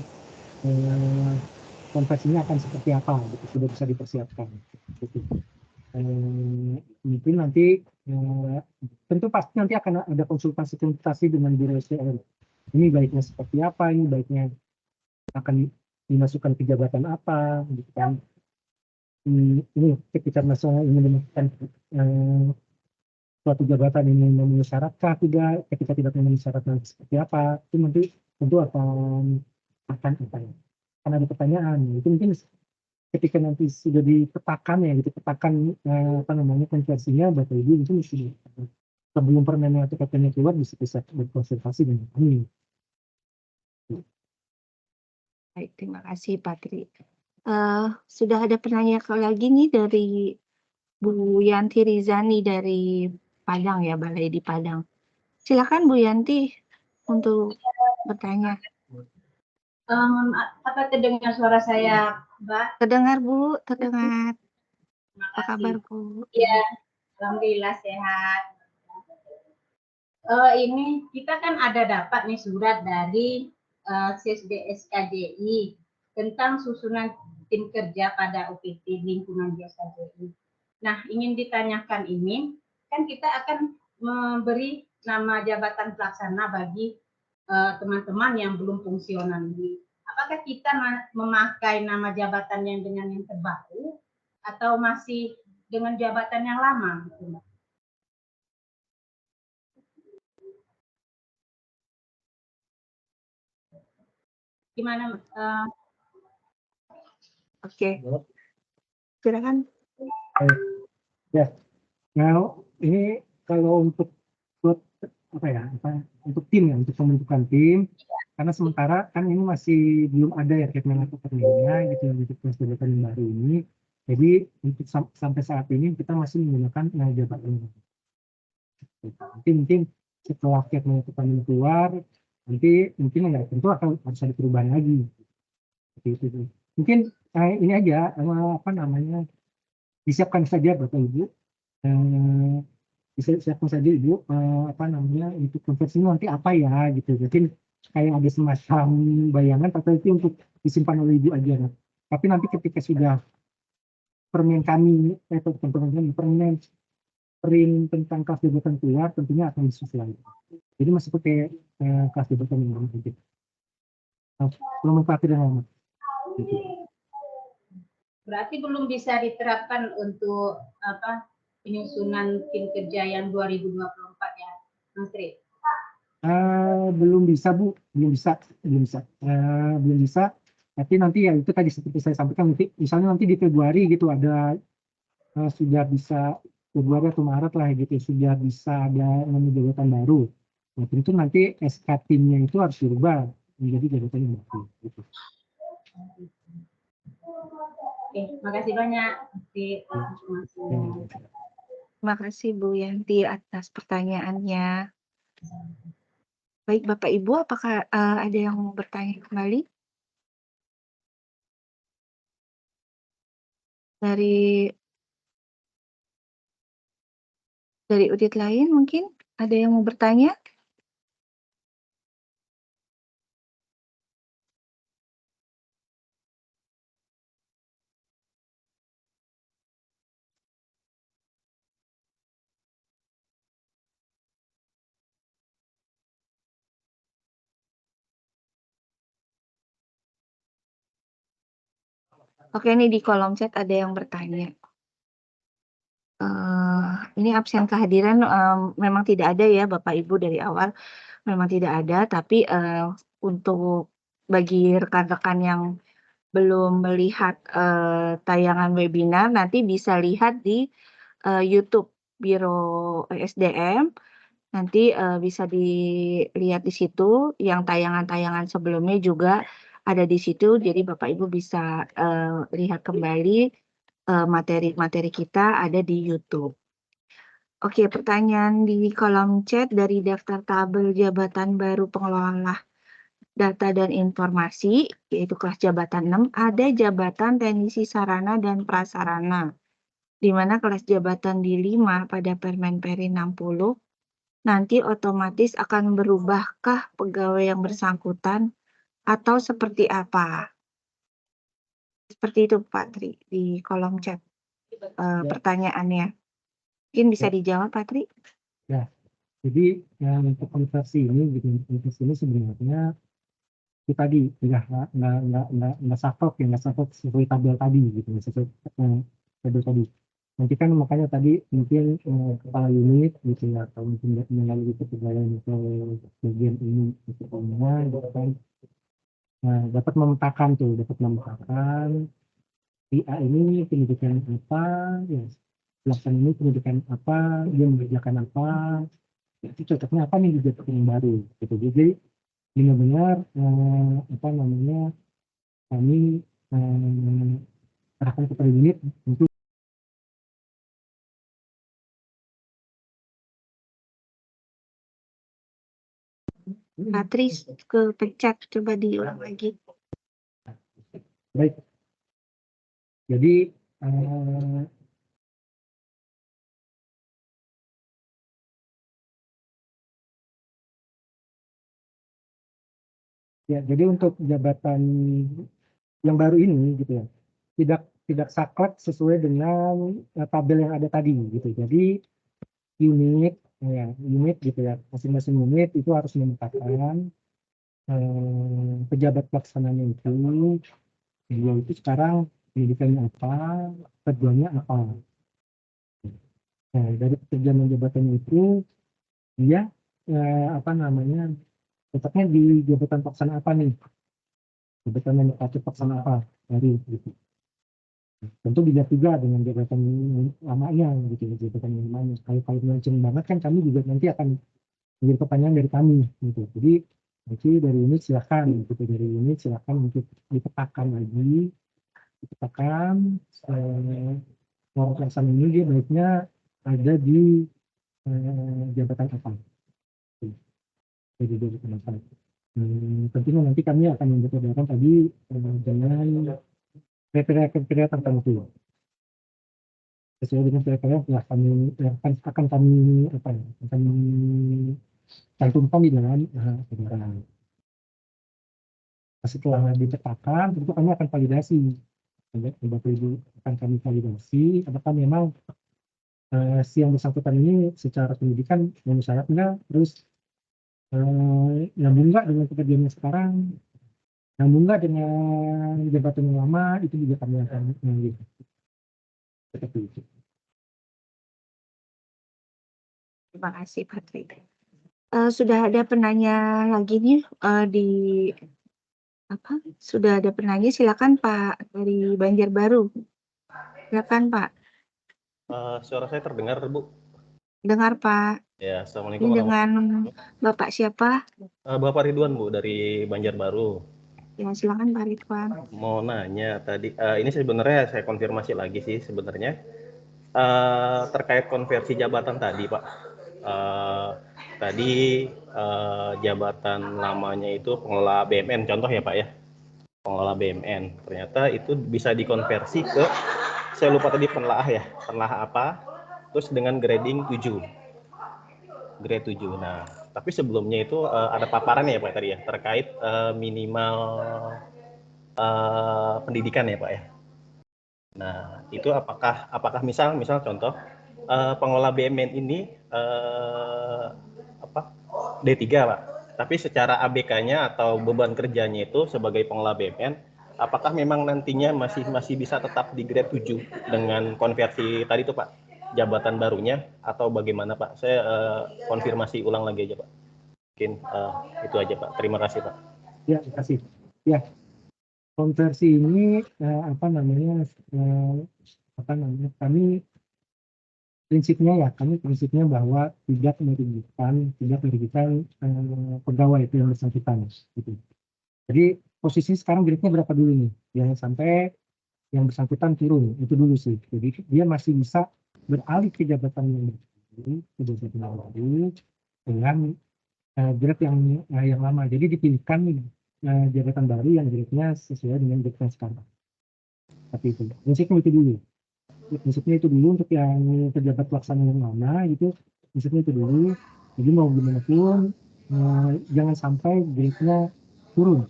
Konversinya akan seperti apa gitu sudah bisa dipersiapkan. Gitu. Mungkin nanti tentu pasti nanti akan ada konsultasi dengan Biro SDM. Ini baiknya seperti apa, ini baiknya akan dimasukkan ke jabatan apa, gitu kan. Ini ketika masalah ingin memasukkan suatu jabatan ini memenuhi syaratkah tidak, ketika tidak memenuhi syarat nanti seperti apa, itu nanti tentu akan ada pertanyaan. Itu mungkin ketika nanti sudah dipetakan ya, gitu, petakan apa namanya konversinya, Bapak Ibu itu mesti sebelum permennya atau KP-nya keluar bisa berkonsultasi dengan kami. Baik, terima kasih Pak Tri. Sudah ada penanya lagi nih dari Bu Yanti Rizani dari Padang ya, Balai di Padang. Silakan Bu Yanti untuk bertanya. Apa terdengar suara saya, Mbak? Terdengar Bu, terdengar. Terima Apa kabar kasih. Bu? Iya, alhamdulillah sehat. Ini kita kan ada dapat nih surat dari CSBS KJI tentang susunan tim kerja pada UPT lingkungan biasa KJI. Nah, ingin ditanyakan ini, kan kita akan memberi nama jabatan pelaksana bagi teman-teman yang belum fungsional ini. Apakah kita memakai nama jabatan yang dengan yang terbaru atau masih dengan jabatan yang lama? Gitu, Mbak? Gimana? Oke, silakan. Ya, nah ini kalau untuk apa ya, untuk tim ya, untuk pembentukan tim, karena sementara kan ini masih belum ada ya Kepmen atau Permennya gitu untuk jabatan yang baru ini. Jadi untuk sampai saat ini kita masih menggunakan jabatan ini. Nanti mungkin setelah Kepmen atau Permen keluar, nanti mungkin ya tentu akan harus ada perubahan lagi. Seperti itu. Mungkin ini aja apa namanya, disiapkan saja Bapak Ibu, bisa siapkan saja Ibu apa namanya untuk konversi nanti apa ya gitu. Jadi kayak ada semacam bayangan atau itu untuk disimpan oleh Ibu aja. Nah. Tapi nanti ketika sudah permen kami atau permen print tentang kelas jabatan keluar tentunya akan disesuaikan. Jadi masih pakai kelas jabatan yang lama gitu. Belum mengkhawatir yang lama. Gitu. Berarti belum bisa diterapkan untuk apa penyusunan tim kerja yang 2024 ya, Mas Tri? Belum bisa Bu, belum bisa. Tapi nanti ya itu tadi seperti saya sampaikan, nanti misalnya nanti di Februari gitu ada sudah bisa Februari atau Maret lah gitu sudah bisa ada nama jabatan baru. Nah tentu nanti SK timnya itu harus dirubah menjadi jabatan yang baru. Gitu. Oke, makasih banyak. Terima kasih Bu Yanti atas pertanyaannya. Baik Bapak Ibu, apakah ada yang mau bertanya kembali? Dari unit lain mungkin ada yang mau bertanya? Oke, ini di kolom chat ada yang bertanya. Ini absen kehadiran memang tidak ada ya Bapak Ibu dari awal memang tidak ada, tapi untuk bagi rekan-rekan yang belum melihat tayangan webinar nanti bisa lihat di YouTube Biro SDM. Nanti bisa dilihat di situ yang tayangan-tayangan sebelumnya juga ada di situ. Jadi Bapak Ibu bisa lihat kembali materi-materi kita ada di YouTube. Oke, pertanyaan di kolom chat dari daftar tabel jabatan baru pengelola data dan informasi, yaitu kelas jabatan 6, ada jabatan teknisi sarana dan prasarana, di mana kelas jabatan di 5 pada Permen Peri 60, nanti otomatis akan berubahkah pegawai yang bersangkutan atau seperti apa? Seperti itu Pak Tri, di kolom chat pertanyaannya. Mungkin bisa dijawab Pak Tri? Ya, jadi untuk konversi ini sebenarnya itu tadi nggak saklek sesuai tabel tadi gitu, sesuai tabel tadi. Nanti kan makanya tadi mungkin kepala unit gitu ya, atau mungkin melalui kepegawaian atau bagian ini semuanya gitu kan, dapat memetakan si A ini pendidikan apa, ya, pelaksana ini pendidikan apa, dia mengerjakan apa, itu cocoknya apa nih di jabatan yang baru gitu. Jadi benar-benar apa namanya kami arahkan kepada unit untuk Patris kepencet, coba diulang lagi. baik. Jadi ya, jadi untuk jabatan yang baru ini gitu ya, tidak saklek sesuai dengan tabel yang ada tadi gitu. Jadi unit gitu ya, masing-masing unit itu harus menetapkan pejabat pelaksananya itu, dia itu sekarang pendidikannya apa, kerjanya apa. Nah, dari pekerjaan dan jabatannya itu dia apa namanya tetapnya di jabatan pelaksana apa nih, jabatan nomenklatur pelaksana apa dari gitu. Tentu dilihat juga dengan jabatan lamanya gitu, jabatan yang lamanya. Kalau mention banget kan kami juga nanti akan menjadi pertanyaan dari kami gitu. Jadi nanti dari unit silakan gitu, dari unit silakan untuk dipetakan lagi, dipetakan orang pelaksana ini dia baiknya ada di jabatan apa. Jadi jabatan apa. Tentunya nanti kami akan membedakan tadi dengan kriteria-kriteria tertentu. Sesuai dengan kriteria yang akan kami apa ya, akan cantumkan di dalam edaran. Setelah dipetakan, tentu kami akan validasi. Bapak Ibu akan kami validasi apakah memang si yang bersangkutan ini secara pendidikan memenuhi syaratnya, terus nyambung nggak dengan pekerjaannya sekarang, nyambung nggak dengan jabatan yang lama, itu juga kami akan gitu. Seperti itu. Terima kasih Patrik. Sudah ada penanya lagi nih di apa? Sudah ada penanya, silakan Pak dari Banjarbaru. Silakan Pak. Suara saya terdengar, Bu? Dengar Pak. Ya, Ini Assalamualaikum dengan Bapak siapa? Bapak Ridwan, Bu, dari Banjarbaru. Ya, silakan Pak Ridwan. Mau nanya tadi, ini sebenarnya saya konfirmasi lagi sih sebenarnya. Terkait konversi jabatan tadi, Pak. Tadi jabatan lamanya itu pengelola BMN, contoh ya Pak ya. Pengelola BMN. Ternyata itu bisa dikonversi ke, saya lupa tadi penelaah ya. Penelaah apa? Terus dengan grading 7. Grade 7. Nah, tapi sebelumnya itu ada paparan ya Pak tadi ya terkait minimal pendidikan ya Pak ya. Nah, itu apakah misal contoh pengelola BMN ini D3 Pak. Tapi secara ABK-nya atau beban kerjanya itu sebagai pengelola BMN, apakah memang nantinya masih bisa tetap di grade 7 dengan konversi tadi itu Pak, jabatan barunya atau bagaimana Pak? Saya konfirmasi ulang lagi aja Pak. Mungkin itu aja Pak. Terima kasih Pak. Ya, terima kasih. Ya, konversi ini apa namanya kami prinsipnya bahwa tidak merugikan pegawai itu yang bersangkutan gitu. Jadi posisi sekarang grade-nya berapa dulu nih? Jangan sampai yang bersangkutan turun, itu dulu sih. Jadi dia masih bisa beralih ke jabatan yang baru dengan grade yang lama. Jadi dipilihkan jabatan baru yang grade-nya sesuai dengan grade sekarang. Tapi itu prinsipnya itu dulu. Prinsipnya itu dulu untuk yang pejabat pelaksana yang lama gitu. Prinsipnya itu dulu. Jadi mau gimana pun jangan sampai grade-nya turun.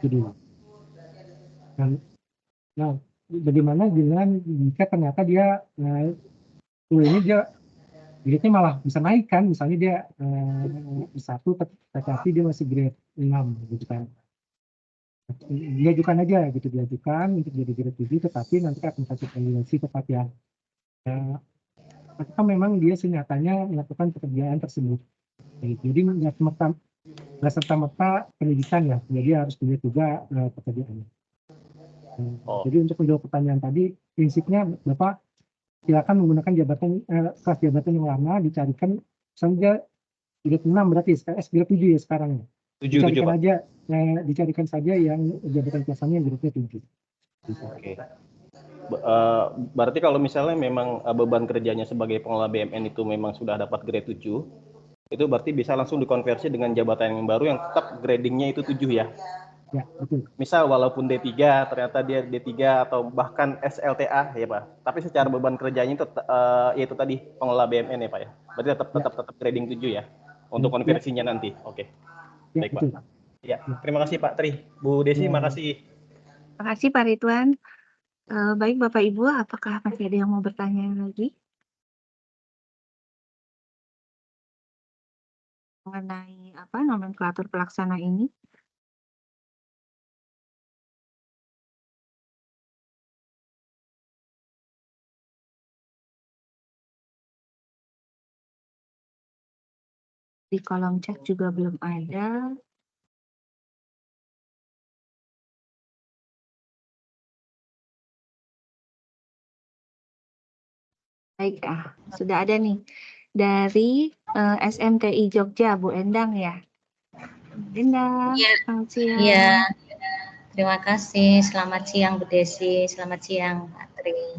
Itu dulu. Nah, bagaimana dengan jika ternyata dia ini dia grade-nya malah bisa naik kan, misalnya dia S1 tapi dia masih grade 6 gitu kan. Diajukan aja gitu, diajukan untuk jadi grade 7 tetapi nanti akan kasih evaluasi tepat ya. Apakah memang dia senyatanya melakukan pekerjaan tersebut. Jadi nggak serta-merta pendidikan ya, jadi harus dilihat juga pekerjaannya. Oh, Jadi untuk menjawab pertanyaan tadi, prinsipnya Bapak silakan menggunakan kelas jabatan yang lama dicarikan misalnya grade 6 berarti grade 7 ya sekarang ya. 7 Dicarikan Pak. aja dicarikan saja yang jabatan kelasnya grade 7. Bisa. Oke. Berarti kalau misalnya memang beban kerjanya sebagai pengelola BMN itu memang sudah dapat grade 7, itu berarti bisa langsung dikonversi dengan jabatan yang baru yang tetap gradingnya itu 7 ya. Ya, betul. Misal walaupun D3 ternyata dia D3 atau bahkan SLTA ya Pak. Tapi secara beban kerjanya itu yaitu tadi pengelola BMN ya Pak ya. Berarti tetap grading 7 ya untuk konversinya nanti. Oke. Ya, Baik Pak. betul. Ya, terima kasih Pak Tri. Bu Desi, Ya. makasih. Terima kasih Pak Ridwan. Baik Bapak Ibu, apakah masih ada yang mau bertanya lagi mengenai nomenklatur pelaksana ini? Di kolom chat juga belum ada. Baik, sudah ada nih dari SMTI Jogja, Bu Endang ya. Endang, Iya. selamat siang. Iya, terima kasih. Selamat siang Bu Desi, selamat siang Pak Tri.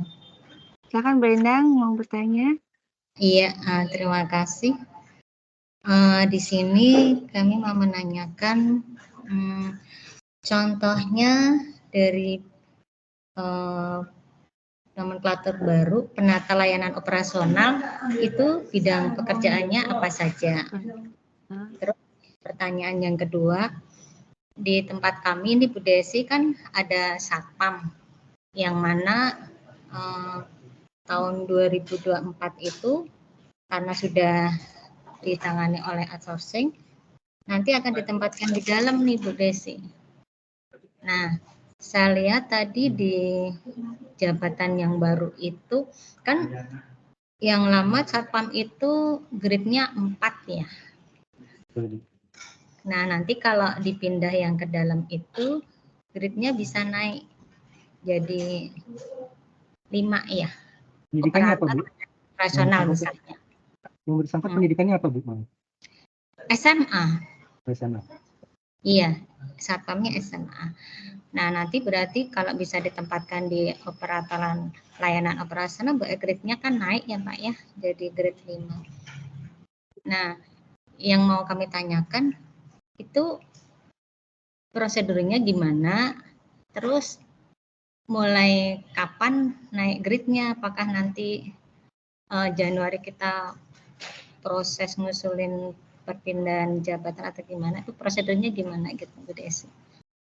Silakan Bu Endang mau bertanya. Iya, terima kasih. Di sini kami mau menanyakan contohnya dari nomenklatur baru penata layanan operasional itu bidang pekerjaannya apa saja. Terus pertanyaan yang kedua, di tempat kami ini Bu Desi kan ada satpam yang mana tahun 2024 itu karena sudah ditangani oleh outsourcing, nanti akan ditempatkan di dalam nih Bu Desi. Nah, saya lihat tadi di jabatan yang baru itu kan yang lama satpam itu grade-nya 4 ya. Nah, nanti kalau dipindah yang ke dalam itu grade-nya bisa naik jadi 5 ya. Pendidikannya apa, Bu? Operasional misalnya. Yang bersangkutan pendidikannya apa, Bu? SMA. SMA. Iya, satpamnya SMA. Nah, nanti berarti kalau bisa ditempatkan di operatoran layanan operasional, grade-nya kan naik ya Pak ya, jadi grade 5. Nah, yang mau kami tanyakan itu prosedurnya gimana, terus mulai kapan naik grade-nya, apakah nanti Januari kita proses ngusulin perpindahan jabatan atau gimana, itu prosedurnya gimana gitu Bu Desi.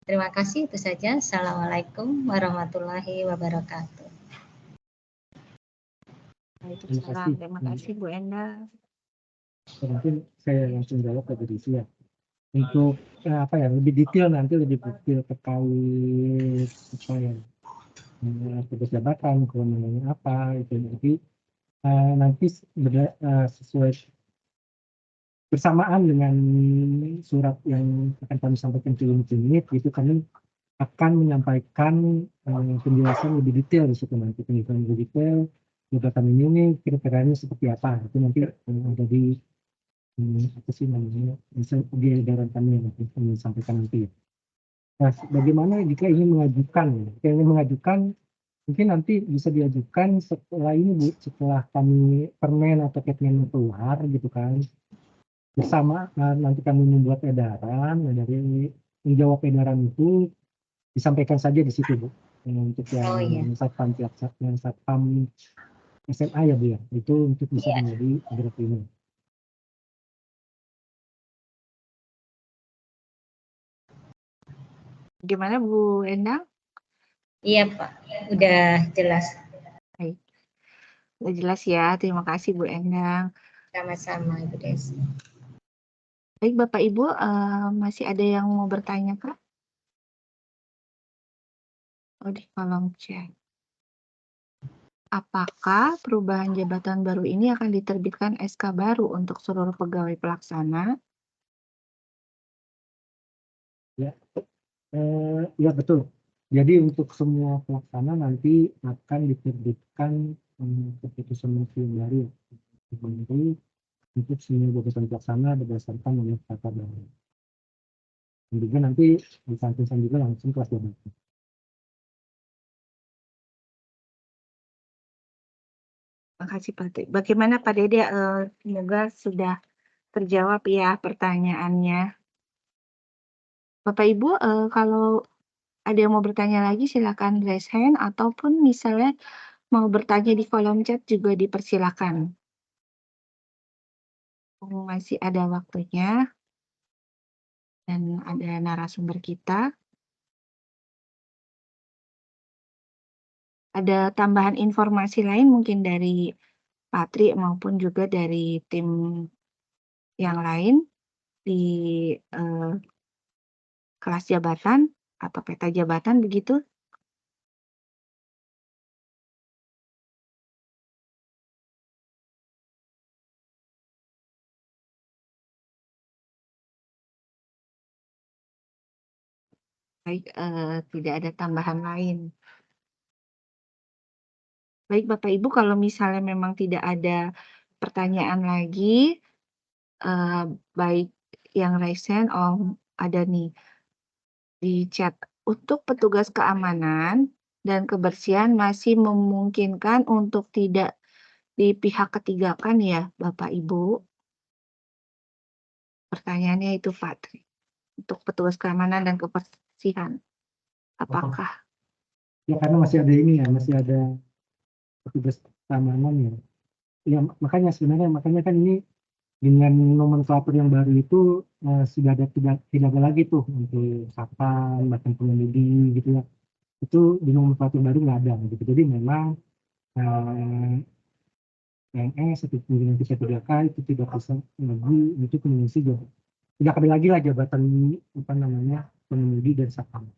Terima kasih, itu saja. Assalamualaikum warahmatullahi wabarakatuh. Terima kasih Bu Endang. Mungkin saya langsung jawab ke Bu Desi ya. Untuk lebih detail nanti lebih detail terkait tugas jabatan, kewenangannya apa itu nanti sesuai bersamaan dengan surat yang akan kami sampaikan ke unit itu kami akan menyampaikan penjelasan lebih detail di situ nanti penjelasan lebih detail jabatan ini kira-kiranya seperti apa itu nanti ada di apa sih namanya di edaran kami yang nanti kami sampaikan nanti. Nah, bagaimana jika ingin mengajukan mungkin nanti bisa diajukan setelah ini Bu, setelah kami permen atau kepmen keluar gitu kan. Bersama nanti kami membuat edaran, dari menjawab edaran itu disampaikan saja di situ Bu. Untuk yang satpam SMA ya Bu ya, itu untuk bisa menjadi grade ini. Gimana Bu Endang? Iya Pak, udah jelas. Baik. Udah jelas ya, terima kasih Bu Endang. Sama-sama Ibu Desi. Baik Bapak Ibu, masih ada yang mau bertanya Kak? Oh, di kolom chat. Apakah perubahan jabatan baru ini akan diterbitkan SK baru untuk seluruh pegawai pelaksana? Ya, ya betul. Jadi untuk semua pelaksana nanti akan diterbitkan keputusan menteri yang baru untuk semua jabatan pelaksana berdasarkan nomor kata baru. Dan juga nanti disampaikan juga langsung kelas jabatan. Makasih Pak Tri. Bagaimana Pak Dede? Semoga sudah terjawab ya pertanyaannya. Bapak Ibu, kalau ada yang mau bertanya lagi silakan raise hand ataupun misalnya mau bertanya di kolom chat juga dipersilakan. Masih ada waktunya dan ada narasumber kita. Ada tambahan informasi lain mungkin dari Pak Tri maupun juga dari tim yang lain di kelas jabatan atau peta jabatan begitu? Baik, tidak ada tambahan lain. Baik Bapak Ibu, kalau misalnya memang tidak ada pertanyaan lagi, baik yang raise hand, ada nih di chat. Untuk petugas keamanan dan kebersihan masih memungkinkan untuk tidak di pihak ketiga kan ya Bapak Ibu? Pertanyaannya itu Pak Tri. Untuk petugas keamanan dan kebersihan. Apakah? Ya karena masih ada ini ya, masih ada petugas keamanan ya. Ya makanya kan ini dengan nomenklatur yang baru itu sudah tidak ada lagi tuh untuk satpam, bahkan pengemudi gitu ya. Itu di nomenklatur baru nggak ada gitu. Jadi memang PNS atau pimpinan P3K itu tidak bisa lagi untuk mengisi jabatan. Tidak ada lagi lah jabatan apa namanya pengemudi dan satpam.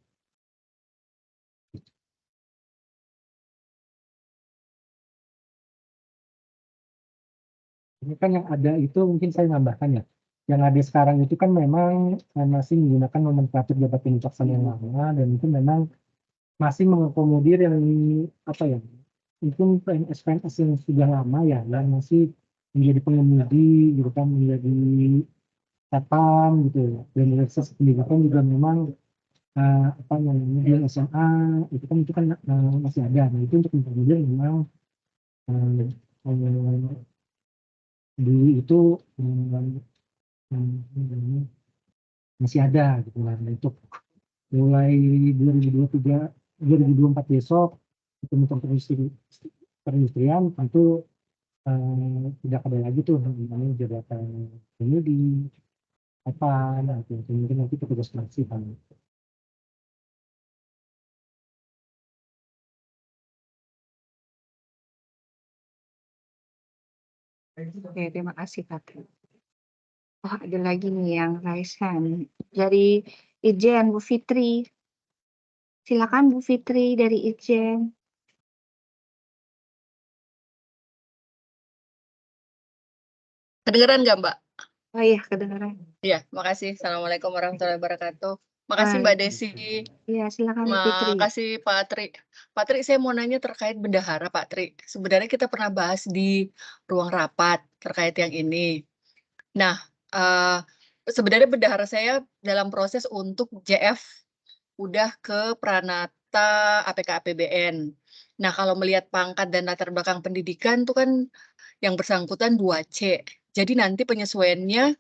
Ini kan yang ada itu mungkin saya nambahkan ya. Yang ada sekarang itu kan memang masih menggunakan nomenklatur jabatan pelaksana yang lama dan itu memang masih mengakomodir yang apa ya? Mungkin PNS yang sudah lama ya dan masih menjadi pengemudi gitu kan, menjadi satpam gitu ya. Dan akses pendidikan juga memang apa namanya di SMA itu kan masih ada. Nah itu untuk mengakomodir memang dulu itu masih ada gitu lah. Nah, untuk mulai 2023, 2024 besok untuk perindustrian tentu tidak ada lagi tuh namanya jabatan pengemudi apa nanti mungkin nanti petugas kebersihan. Oke, terima kasih Pak Tri. Oh, ada lagi nih yang raise hand dari Ijen Bu Fitri. Silakan Bu Fitri dari Ijen. Kedengeran nggak Mbak? Oh iya, kedengaran. Iya, makasih. Assalamualaikum warahmatullahi wabarakatuh. Makasih Mbak Desi. Iya, silakan Bu Fitri. Makasih Pak Tri. Pak Tri, saya mau nanya terkait bendahara Pak Tri. Sebenarnya kita pernah bahas di ruang rapat terkait yang ini. Nah, sebenarnya bendahara saya dalam proses untuk JF udah ke Pranata APK APBN. Nah, kalau melihat pangkat dan latar belakang pendidikan tuh kan yang bersangkutan 2C. Jadi nanti penyesuaiannya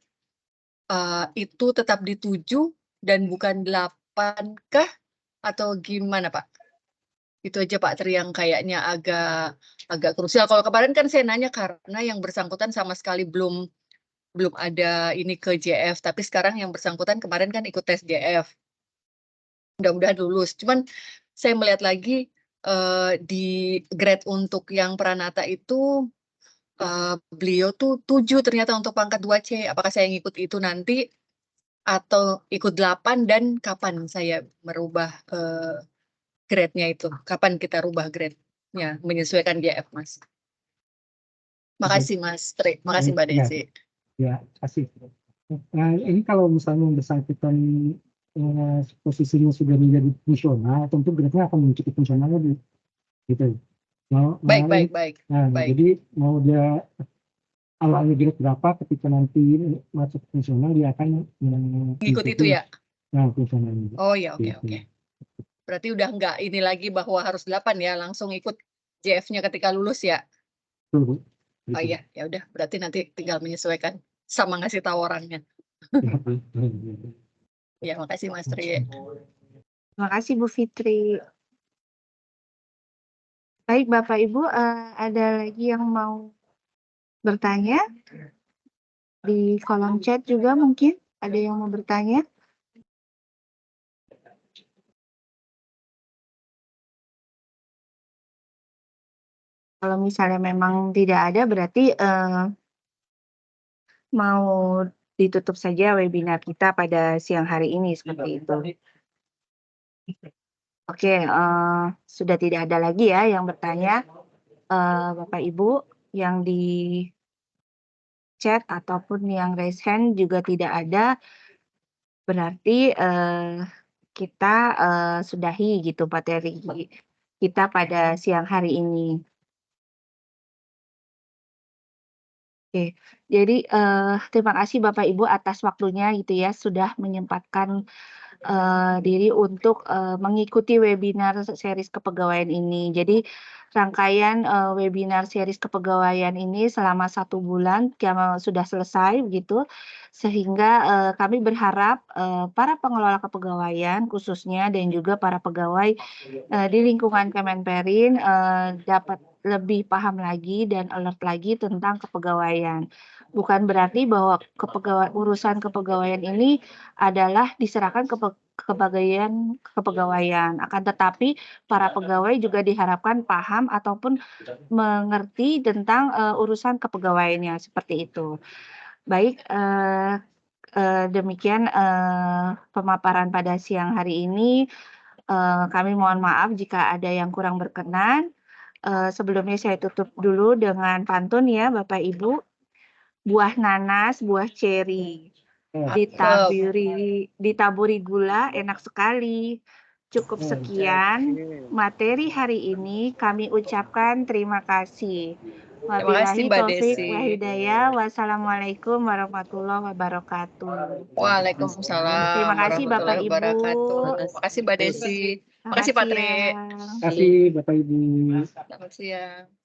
itu tetap di 7 dan bukan 8 kah? Atau gimana Pak? Itu aja Pak Tri yang kayaknya agak krusial. Kalau kemarin kan saya nanya karena yang bersangkutan sama sekali belum ada ini ke JF, tapi sekarang yang bersangkutan kemarin kan ikut tes JF. Mudah-mudahan lulus. Cuman saya melihat lagi di grade untuk yang Pranata itu beliau tuh 7 ternyata untuk pangkat 2C. Apakah saya ngikut itu nanti atau ikut 8 dan kapan saya merubah grade-nya itu? Kapan kita rubah grade-nya menyesuaikan JF, Mas? Makasih Mas Tri, makasih Mbak Desi. Ya, kasih. Nah, ini kalau misalnya bersangkutan posisinya sudah menjadi fungsional, tentu grade-nya akan mencukupi fungsionalnya gitu. Baik. Jadi mau dia awalnya grade berapa, ketika nanti masuk fungsional dia akan Ngikut itu ya? fungsional. Oh ya, oke. Gitu. Berarti udah nggak ini lagi bahwa harus 8 ya, langsung ikut JF-nya ketika lulus ya? Betul, Bu. Oh iya, ya udah. Berarti nanti tinggal menyesuaikan sama ngasih tahu orangnya. Ya, makasih Mas Tri. Terima kasih Bu Fitri. Baik Bapak Ibu, ada lagi yang mau bertanya? Di kolom chat juga mungkin ada yang mau bertanya? Kalau misalnya memang tidak ada, berarti mau ditutup saja webinar kita pada siang hari ini seperti itu. Oke, sudah tidak ada lagi ya yang bertanya. Bapak Ibu yang di chat ataupun yang raise hand juga tidak ada. Berarti kita sudahi gitu materi kita pada siang hari ini. Oke, jadi terima kasih Bapak Ibu atas waktunya gitu ya, sudah menyempatkan diri untuk mengikuti webinar series kepegawaian ini. Jadi rangkaian webinar series kepegawaian ini selama 1 bulan sudah selesai begitu, sehingga kami berharap para pengelola kepegawaian khususnya dan juga para pegawai di lingkungan Kemenperin dapat lebih paham lagi dan alert lagi tentang kepegawaian. Bukan berarti bahwa urusan kepegawaian ini adalah diserahkan ke kepegawaian. Akan tetapi para pegawai juga diharapkan paham ataupun mengerti tentang urusan kepegawaiannya seperti itu. Baik, demikian pemaparan pada siang hari ini. Kami mohon maaf jika ada yang kurang berkenan. Sebelumnya saya tutup dulu dengan pantun ya Bapak Ibu. Buah nanas, buah ceri, ditaburi gula, enak sekali. Cukup sekian materi hari ini, kami ucapkan terima kasih. Terima kasih Mbak Desi. Wassalamualaikum warahmatullahi wabarakatuh. Waalaikumsalam. Terima kasih Bapak Ibu. Terima kasih Mbak Desi. Terima kasih Pak Tri. Terima kasih Bapak Ibu. Selamat siang.